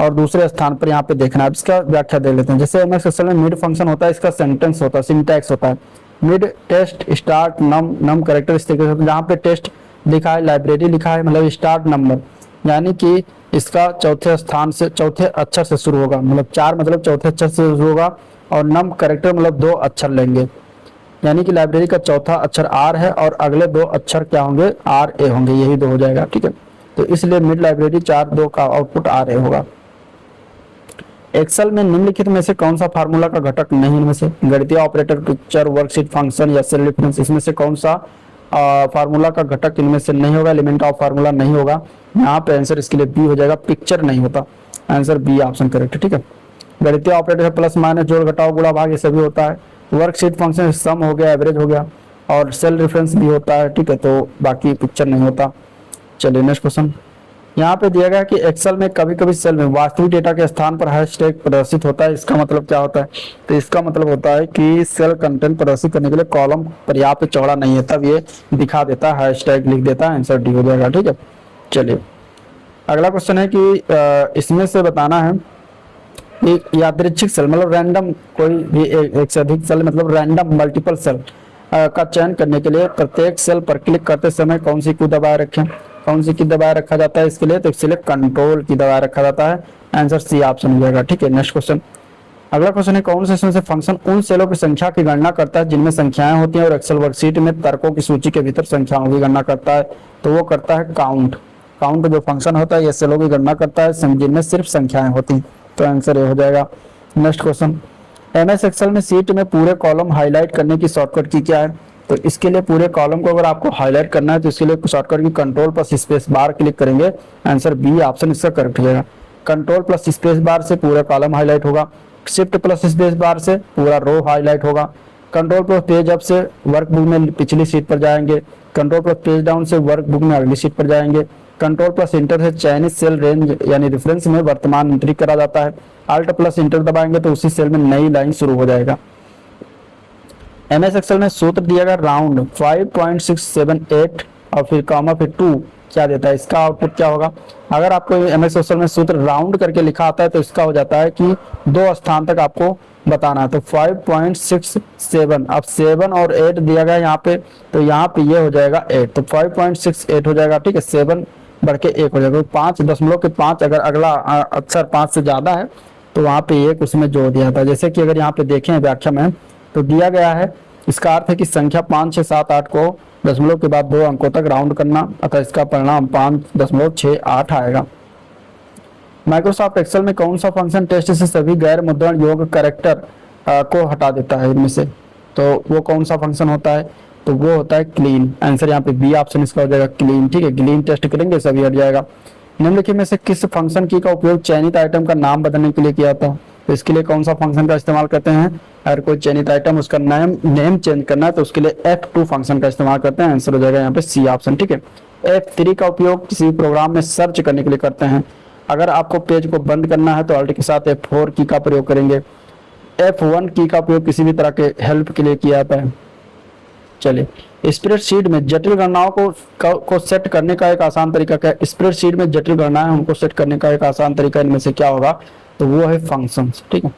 और दूसरे स्थान पर यहाँ पे देखना है। इसका व्याख्या दे लेते हैं। जैसे एमएस एक्सेल में मिड फंक्शन होता है, इसका सेंटेंस होता है, सिंटैक्स होता है। मिड टेस्ट स्टार्ट नम कैरेक्टर इस तरीके से, जहाँ पे टेस्ट लिखा है, लाइब्रेरी लिखा है, मतलब स्टार्ट नंबर यानी कि इसका चौथे स्थान से चौथे अक्षर से शुरू होगा, मतलब 4 मतलब चौथे अक्षर से शुरू होगा, और नम कैरेक्टर मतलब 2 अक्षर लेंगे, यानी कि लाइब्रेरी का चौथा अक्षर R है और अगले 2 अक्षर क्या होंगे, RA होंगे, यही 2 हो जाएगा। ठीक है, तो इसलिए मिड लाइब्रेरी 4.2 का आउटपुट RA होगा। एक्सेल में निम्नलिखित में से कौन सा फार्मूला का घटक नहीं, इनमें से गणितीय ऑपरेटर, पिक्चर, वर्कशीट फंक्शन या सेल रेफरेंस, इसमें से कौन सा फार्मूला का घटक इनमें से नहीं होगा, एलिमेंट ऑफ फार्मूला नहीं होगा। यहाँ पे आंसर इसके लिए बी हो जाएगा, पिक्चर नहीं होता, आंसर बी ऑप्शन करेक्ट। ठीक है, गणितीय ऑपरेटर प्लस माइनस, जोड़ घटाओ गुणा भाग ये सभी होता है, वर्कशीट फंक्शन सम हो गया, एवरेज हो गया, और सेल रेफरेंस भी होता है, ठीक है, तो बाकी पिक्चर नहीं होता। चलिए नेक्स्ट क्वेश्चन। यहाँ पे दिया गया कि एक्सेल में कभी कभी सेल में वास्तविक डेटा के स्थान पर हैशटैग प्रदर्शित होता है, इसका मतलब क्या होता है? तो इसका मतलब होता है कि सेल कंटेंट प्रदर्शित करने के लिए कॉलम पर्याप्त चौड़ा नहीं है, तब ये दिखा देता है, हैशटैग लिख देता है, आंसर डी हो जाएगा, ठीक है। चलिए अगला क्वेश्चन है कि इसमें से बताना है कि यादृच्छिक सेल मतलब रैंडम, कोई भी एक से अधिक सेल मतलब रैंडम मल्टीपल सेल का चयन करने के लिए प्रत्येक सेल पर क्लिक करते समय कौन सी की दबाए रखें? कौन सी की दबाए रखा जाता है इसके लिए? तो इसके लिए कंट्रोल की दबाए रखा जाता है, आंसर सी ऑप्शन हो जाएगा, ठीक है। Next question. अगला क्वेश्चन है कौन से फंक्शन उन सेलों की संख्या की गणना करता है जिनमें संख्याएं होती हैं और एक्सेल वर्कशीट में तर्कों की सूची के भीतर संख्याओं की गणना करता है? तो वो करता है काउंट। काउंट जो फंक्शन होता है ये सेलों की गणना करता है जिनमें सिर्फ संख्याएं होती हैं, तो आंसर ये हो जाएगा। Next question. एमएस एक्सेल में सीट में पूरे कॉलम हाईलाइट करने की शॉर्टकट की क्या है? तो इसके लिए पूरे कॉलम को अगर आपको हाईलाइट करना है तो इसके लिए शॉर्टकट की control plus space bar click करेंगे, आंसर बी ऑप्शन इसका करेक्ट हो जाएगा। कंट्रोल प्लस स्पेस बार से पूरा कॉलम हाईलाइट होगा, शिफ्ट प्लस स्पेस बार से पूरा रो हाईलाइट होगा, कंट्रोल प्लस पेज अप से वर्कबुक में पिछली सीट पर जाएंगे, कंट्रोल प्लस पेज डाउन से वर्कबुक में अगली सीट पर जाएंगे, कंट्रोल प्लस इंटर से चयनित सेल रेंज यानी रेफरेंस में वर्तमान एंट्री करा जाता है, अल्ट प्लस इंटर दबाएंगे तो उसी सेल में नई लाइन शुरू हो जाएगा। एमएस एक्सेल में सूत्र दिया गया राउंड 5.678 और फिर कॉमा फिर 2 क्या देता है, इसका आउटपुट क्या होगा? अगर आपको एमएस एक्सेल में सूत्र राउंड करके लिखा आता है तो इसका हो जाता है कि 2 स्थान तक आपको बताना है, तो 5.67, अब 7 और 8 दिया गया यहाँ पे, तो यहाँ पे ये हो जाएगा 8, तो 5.68 हो जाएगा, ठीक है। 7 बढ़ के 1 हो जाएगा, 5.5 अगर अगला अक्षर 5 से ज्यादा है तो वहाँ पे 1 उसमें जोड़ दिया था। जैसे कि अगर यहाँ पे देखें व्याख्या में तो दिया गया है, इसका अर्थ है कि संख्या 5, 6, 7, 8 को दशमलव के बाद 2 अंकों तक राउंड करना, अतः इसका परिणाम 5.68 आएगा। माइक्रोसॉफ्ट एक्सेल में कौन सा फंक्शन टेस्ट से सभी गैर मुद्रण योग्य कैरेक्टर को हटा देता है इनमें से? तो वो कौन सा फंक्शन होता है? तो वो होता है क्लीन, आंसर यहाँ पे बी ऑप्शन इसका हो जाएगा क्लीन, ठीक है। क्लीन टेस्ट करेंगे सभी हट जाएगा। निम्नलिखित में से किस फंक्शन की का उपयोग चयनित आइटम का नाम बदलने के लिए किया था? तो इसके लिए कौन सा फंक्शन का इस्तेमाल करते हैं? अगर कोई चयनित आइटम उसका नेम चेंज करना है तो उसके लिए F2 फंक्शन का इस्तेमाल करते हैं, आंसर हो जाएगा यहाँ पे सी ऑप्शन, ठीक है। F3 का उपयोग किसी प्रोग्राम में सर्च करने के लिए करते हैं। अगर आपको पेज को बंद करना है तो अल्ट के साथ F4 की का प्रयोग करेंगे। F1 की का उपयोग किसी भी तरह के हेल्प के लिए किया जाता है। चलिए स्प्रेडशीट में जटिल गणनाओं को सेट करने का एक आसान तरीका क्या है? स्प्रेडशीट में जटिल गणनाएं उनको सेट करने का एक आसान तरीका इनमें से क्या होगा? तो वो है फंक्शंस, ठीक है।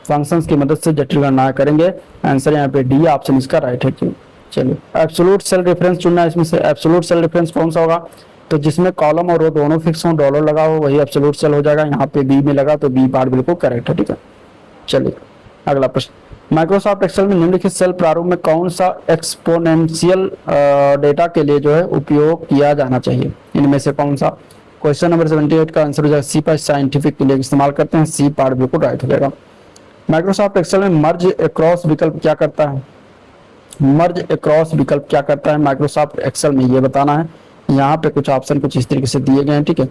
फंक्शंस की मदद से जटिल गणनाएं करेंगे, आंसर यहाँ पे डी ऑप्शन इसका राइट है। चलिए एब्सोल्यूट सेल रेफरेंस चुनना है, इसमें से एब्सोल्यूट सेल रेफरेंस कौन सा होगा? तो जिसमें कॉलम और रो दोनों फिक्स हो, डॉलर लगा हो, वही एब्सोल्यूट सेल हो जाएगा। यहाँ पे बी में लगा तो बी पार्ट बिल्कुल करेक्ट है, ठीक है। चलिए अगला प्रश्न। माइक्रोसॉफ्ट एक्सेल में निम्नलिखित सेल प्रारूप में कौन सा एक्सपोनेंशियल डेटा के लिए जो है उपयोग किया जाना चाहिए? इनमें से कौन सा? क्वेश्चन नंबर 78 का आंसर हो जाएगा सी पर साइंटिफिक के लिए इस्तेमाल करते हैं, सी पार्ट बिल्कुल राइट हो जाएगा। माइक्रोसॉफ्ट एक्सेल में मर्ज अक्रॉस विकल्प क्या करता है? मर्ज अक्रॉस विकल्प क्या करता है माइक्रोसॉफ्ट एक्सेल में, ये बताना है। यहाँ पे कुछ ऑप्शन कुछ इस तरीके से दिए गए हैं, ठीक है।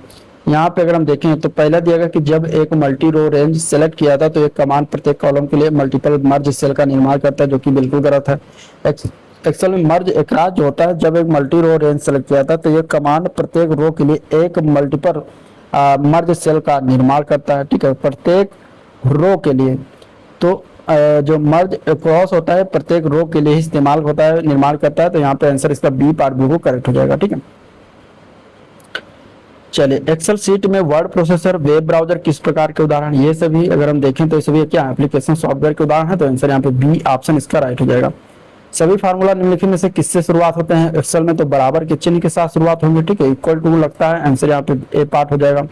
यहाँ पे अगर हम देखें तो पहला दिया गया कि जब एक मल्टी रो रेंज सेलेक्ट किया था तो एक कमांड प्रत्येक कॉलम के लिए मल्टीपल मर्ज सेल का निर्माण करता है, जो कि बिल्कुल गलत है। एक्सेल में मर्ज अक्रॉस जो होता है, जब एक मल्टी रो रेंज सेलेक्ट किया था तो ये कमांड प्रत्येक रो के लिए एक मल्टीपल मर्ज सेल का निर्माण करता है, ठीक है, प्रत्येक रो के लिए। तो जो मर्ज अक्रॉस होता है प्रत्येक रो के लिए इस्तेमाल होता है, निर्माण करता है, तो यहाँ पे आंसर इसका बी पार्ट बिल्कुल करेक्ट हो जाएगा, ठीक है। चलिए एक्सेल सीट में वर्ड प्रोसेसर, वेब ब्राउजर किस प्रकार के उदाहरण? ये सभी अगर हम देखें तो ये सभी क्या एप्लीकेशन सॉफ्टवेयर के उदाहरण है, तो आंसर यहाँ पे बी ऑप्शन इसका राइट हो जाएगा। सभी फार्मूला निम्नलिखित में से किससे शुरुआत होते हैं एक्सेल में? तो बराबर के चिन्ह के साथ शुरुआत होंगे, ठीक है, इक्वल टू लगता है, आंसर यहाँ पे ए पार्ट हो जाएगा।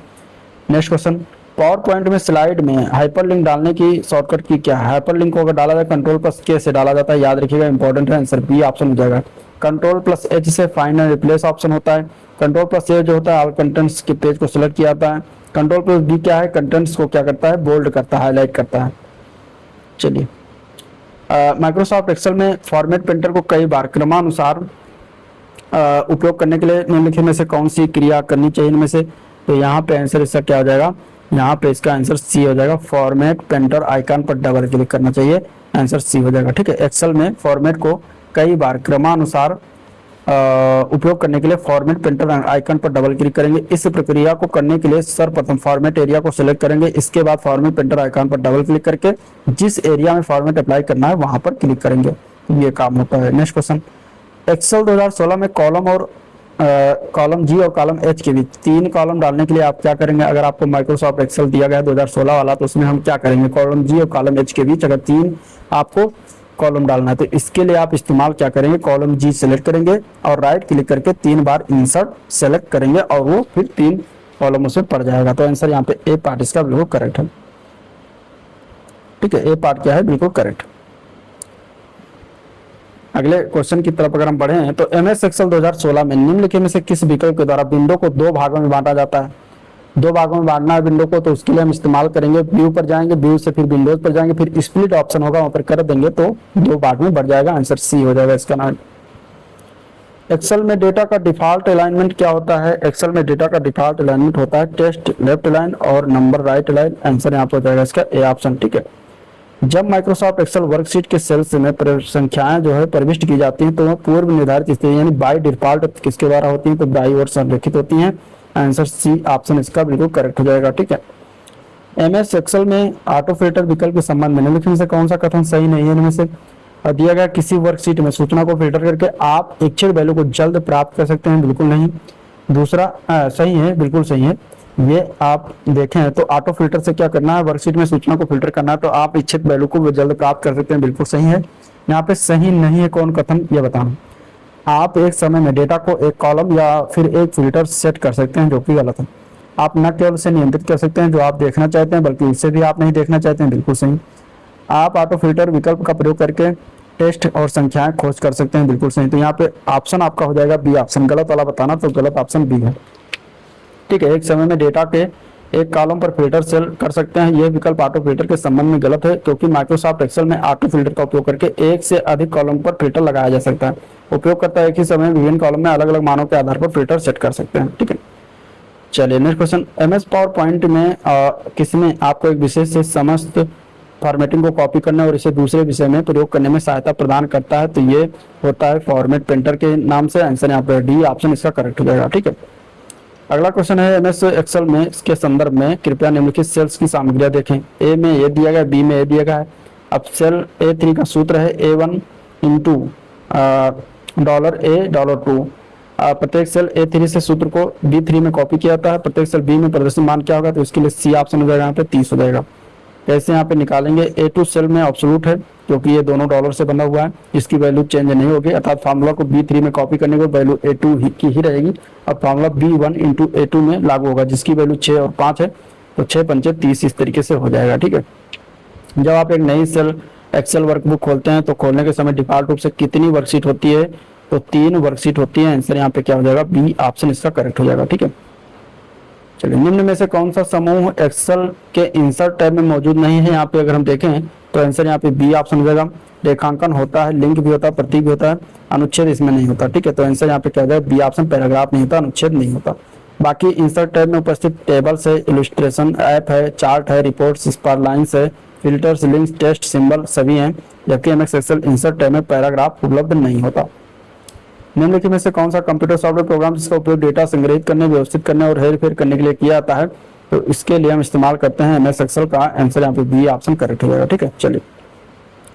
Next question. पावर पॉइंट में स्लाइड में हाइपरलिंक डालने की शॉर्टकट की क्या है? हाइपरलिंक को अगर डाला जाए कंट्रोल प्लस के से डाला जाता है, याद रखिएगा इंपॉर्टेंट है, आंसर बी ऑप्शन हो जाएगा। कंट्रोल प्लस एच से फाइंड एंड रिप्लेस ऑप्शन होता है। कंट्रोल प्लस ए जो होता है ऑल कंटेंट्स के पेज को सिलेक्ट किया जाता है। कंट्रोल प्लस बी क्या है? कंटेंट्स को क्या करता है? बोल्ड करता है, हाईलाइट करता है। चलिए माइक्रोसॉफ्ट एक्सेल में फॉर्मेट प्रिंटर को कई बार क्रमानुसार उपयोग करने के लिए निम्नलिखित में से कौन सी क्रिया करनी चाहिए इनमें से? तो यहाँ पे आंसर इसका क्या हो जाएगा? यहाँ पे इसका आंसर सी हो जाएगा। फॉर्मेट पेंटर आइकन पर डबल क्लिक करना चाहिए, आंसर सी हो जाएगा। ठीक है, एक्सेल में फॉर्मेट को कई बार क्रमानुसार उपयोग करने के लिए फॉर्मेट पेंटर आइकन पर डबल क्लिक करेंगे। इस प्रक्रिया को करने के लिए सर्वप्रथम फॉर्मेट एरिया को सिलेक्ट करेंगे, इसके बाद फॉर्मेट पेंटर आइकन पर डबल क्लिक करके जिस एरिया में फॉर्मेट अप्लाई करना है वहां पर क्लिक करेंगे, ये काम होता है। नेक्स्ट क्वेश्चन, एक्सेल 2016 में कॉलम और कॉलम जी और कॉलम एच के बीच 3 कॉलम डालने के लिए आप क्या करेंगे? अगर आपको माइक्रोसॉफ्ट एक्सेल दिया गया है 2016 वाला, तो उसमें हम क्या करेंगे? कॉलम जी और कॉलम एच के बीच अगर 3 आपको कॉलम डालना है तो इसके लिए आप इस्तेमाल क्या करेंगे? कॉलम जी सेलेक्ट करेंगे और राइट क्लिक करके 3 बार इंसर्ट सेलेक्ट करेंगे और वो फिर 3 कॉलमों से पड़ जाएगा। तो आंसर यहाँ पे ए पार्ट इसका बिल्कुल करेक्ट है। ठीक है, ए पार्ट क्या है? बिल्कुल करेक्ट। अगले क्वेश्चन की तरफ अगर हम बढ़े हैं तो एमएस एक्सेल 2016 में निम्नलिखित में से किस विकल्प के द्वारा विंडो को 2 भागों में बांटा जाता है? 2 भागों में बांटना है विंडो को, तो उसके लिए हम इस्तेमाल करेंगे व्यू पर जाएंगे, व्यू से फिर विंडोज पर जाएंगे, फिर स्प्लिट ऑप्शन होगा वहां पर कर देंगे तो 2 भाग में बढ़ जाएगा, आंसर सी हो जाएगा इसका नाम। एक्सेल में डेटा का डिफॉल्ट अलाइनमेंट क्या होता है? एक्सेल में डेटा का डिफॉल्ट अलाइनमेंट होता है टेस्ट लेफ्ट लाइन और नंबर राइट लाइन, आंसर यहाँ पर हो जाएगा इसका ए ऑप्शन। ठीक है, जब माइक्रोसॉफ्ट एक्सेल वर्कशीट के सेल्स में संख्याएं जो है प्रविष्ट की जाती हैं तो वह पूर्व निर्धारित स्थिति यानी बाय डिफॉल्ट किसके द्वारा होती हैं? तो दाईं ओर संरेखित होती हैं, आंसर सी ऑप्शन इसका बिल्कुल करेक्ट हो जाएगा। ठीक है, एमएस एक्सेल में ऑटो फिल्टर विकल्प के संबंध में निम्नलिखित में से कौन सा कथन सही नहीं है? इनमें से दिया गया किसी वर्कशीट में सूचना को फिल्टर करके आप इच्छित वैल्यू को जल्द प्राप्त कर सकते हैं, बिल्कुल नहीं। दूसरा सही है, बिल्कुल सही है। ये आप देखें तो ऑटो फिल्टर से क्या करना है? वर्कशीट में सूचना को फिल्टर करना है तो आप इच्छित वैल्यू को जल्द प्राप्त कर सकते हैं, बिल्कुल सही है। यहाँ पे सही नहीं है कौन कथन, ये बताना। आप एक समय में डेटा को एक कॉलम या फिर एक फिल्टर सेट कर सकते हैं, जो कि गलत है। आप न केवल से नियंत्रित कर सकते हैं जो आप देखना चाहते हैं, बल्कि इससे भी आप नहीं देखना चाहते हैं, बिल्कुल सही। आप ऑटो फिल्टर विकल्प का प्रयोग करके टेस्ट और संख्याएं खोज कर सकते हैं, बिल्कुल सही। तो यहाँ पे ऑप्शन आपका हो जाएगा बी ऑप्शन, गलत वाला बताना, तो गलत ऑप्शन बी है। ठीक है, एक समय में डेटा के एक कॉलम पर फिल्टर सेल कर सकते हैं, यह विकल्प ऑटो फिल्टर के संबंध में गलत है क्योंकि माइक्रोसॉफ्ट एक्सेल में ऑटो फिल्टर का उपयोग करके एक से अधिक कॉलम पर फिल्टर लगाया जा सकता है। उपयोगकर्ता एक ही समय विभिन्न कॉलम में अलग अलग मानों के आधार पर फिल्टर सेट कर सकते हैं। ठीक है, चलिए next question, MS power point में किसमें आपको एक विशेष से समस्त फॉर्मेटिंग को कॉपी करने और इसे दूसरे विषय में प्रयोग करने में सहायता प्रदान करता है? तो ये होता है फॉर्मेट पेंटर के नाम से, आंसर यहाँ पर डी ऑप्शन इसका करेक्ट हो जाएगा। ठीक है, अगला क्वेश्चन है एमएस एक्सेल में इसके संदर्भ में कृपया निम्नलिखित सेल्स की सामग्रियां देखें। ए में ये दिया गया, बी में ये दिया गया है। अब सेल A3 का सूत्र है A1 इंटू $A$2। प्रत्येक सेल A3 से सूत्र को B3 में कॉपी किया जाता है, प्रत्येक सेल B में प्रदर्शित मान क्या होगा? तो इसके लिए सी ऑप्शन हो जाएगा, यहाँ पे 30 हो जाएगा। कैसे यहाँ पे निकालेंगे? A2 सेल में एब्सोल्यूट है क्योंकि ये दोनों डॉलर से बना हुआ है, इसकी वैल्यू चेंज नहीं होगी, अर्थात फार्मूला को B3 में कॉपी करने को वैल्यू A2 की ही रहेगी और फार्मूला B1 इंटू A2 में लागू होगा जिसकी वैल्यू 6 और 5 है, तो 6 पंचे 30 इस तरीके से हो जाएगा। ठीक है, जब आप एक नई सेल एक्सेल वर्कबुक खोलते हैं तो खोलने के समय डिफॉल्ट रूप से कितनी वर्कशीट होती है? तो 3 वर्कशीट होती है, आंसर यहाँ पे क्या हो जाएगा? बी ऑप्शन इसका करेक्ट हो जाएगा। ठीक है, चलिए निम्न में से कौन सा समूह एक्सेल के इंसर्ट टैब में मौजूद नहीं है? यहाँ पे अगर हम देखें तो आंसर यहाँ पे बी ऑप्शन हो जाएगा। रेखांकन होता है, लिंक भी होता है, प्रतीक भी होता है, अनुच्छेद इसमें नहीं होता। ठीक है, तो आंसर यहाँ पे क्या हो जाएगा? बी ऑप्शन, पैराग्राफ नहीं होता, अनुच्छेद नहीं होता। बाकी इंसर्ट टैब में उपस्थित टेबल्स है, इलस्ट्रेशन ऐप है, चार्ट है, रिपोर्ट्स, स्पार लाइन्स है, फिल्टर्स, लिंक्स, टेस्ट सिंबल सभी हैं, जबकि एमएस एक्सेल इंसर्ट टैब में पैराग्राफ उपलब्ध नहीं होता। निम्नलिखित में से कौन सा कंप्यूटर सॉफ्टवेयर प्रोग्राम जिसका उपयोग डेटा संग्रहित करने, व्यवस्थित करने और हेर फेर करने के लिए किया जाता है? तो इसके लिए हम इस्तेमाल करते हैं एमएस एक्सेल का, आंसर यहाँ पे बी ऑप्शन करेक्ट हो जाएगा। ठीक है, चलिए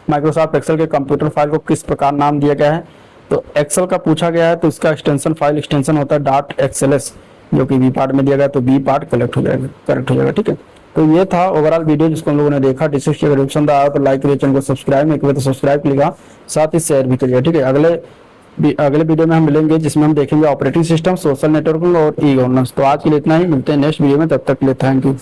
माइक्रोसॉफ्ट एक्सेल के कंप्यूटर फाइल को किस प्रकार नाम दिया गया है? तो एक्सेल का पूछा गया है तो इसका एक्सटेंशन फाइल एक्सटेंशन होता है .xls, जो कि बी पार्ट में दिया गया, तो बी पार्ट करेक्ट हो जाएगा। ठीक है, तो ये था ओवरऑल वीडियो जिसको हम लोगों ने देखा। डिस्कशन अगर पसंद आया तो लाइक करिए, चैनल को सब्सक्राइब नहीं किया तो सब्सक्राइब करिएगा, साथ ही शेयर भी करिए। ठीक है, अगले वीडियो में हम मिलेंगे जिसमें हम देखेंगे ऑपरेटिंग सिस्टम, सोशल नेटवर्किंग और ई गवर्नेंस। तो आज के लिए इतना ही, मिलते हैं नेक्स्ट वीडियो में, तब तक के लिए थैंक यू।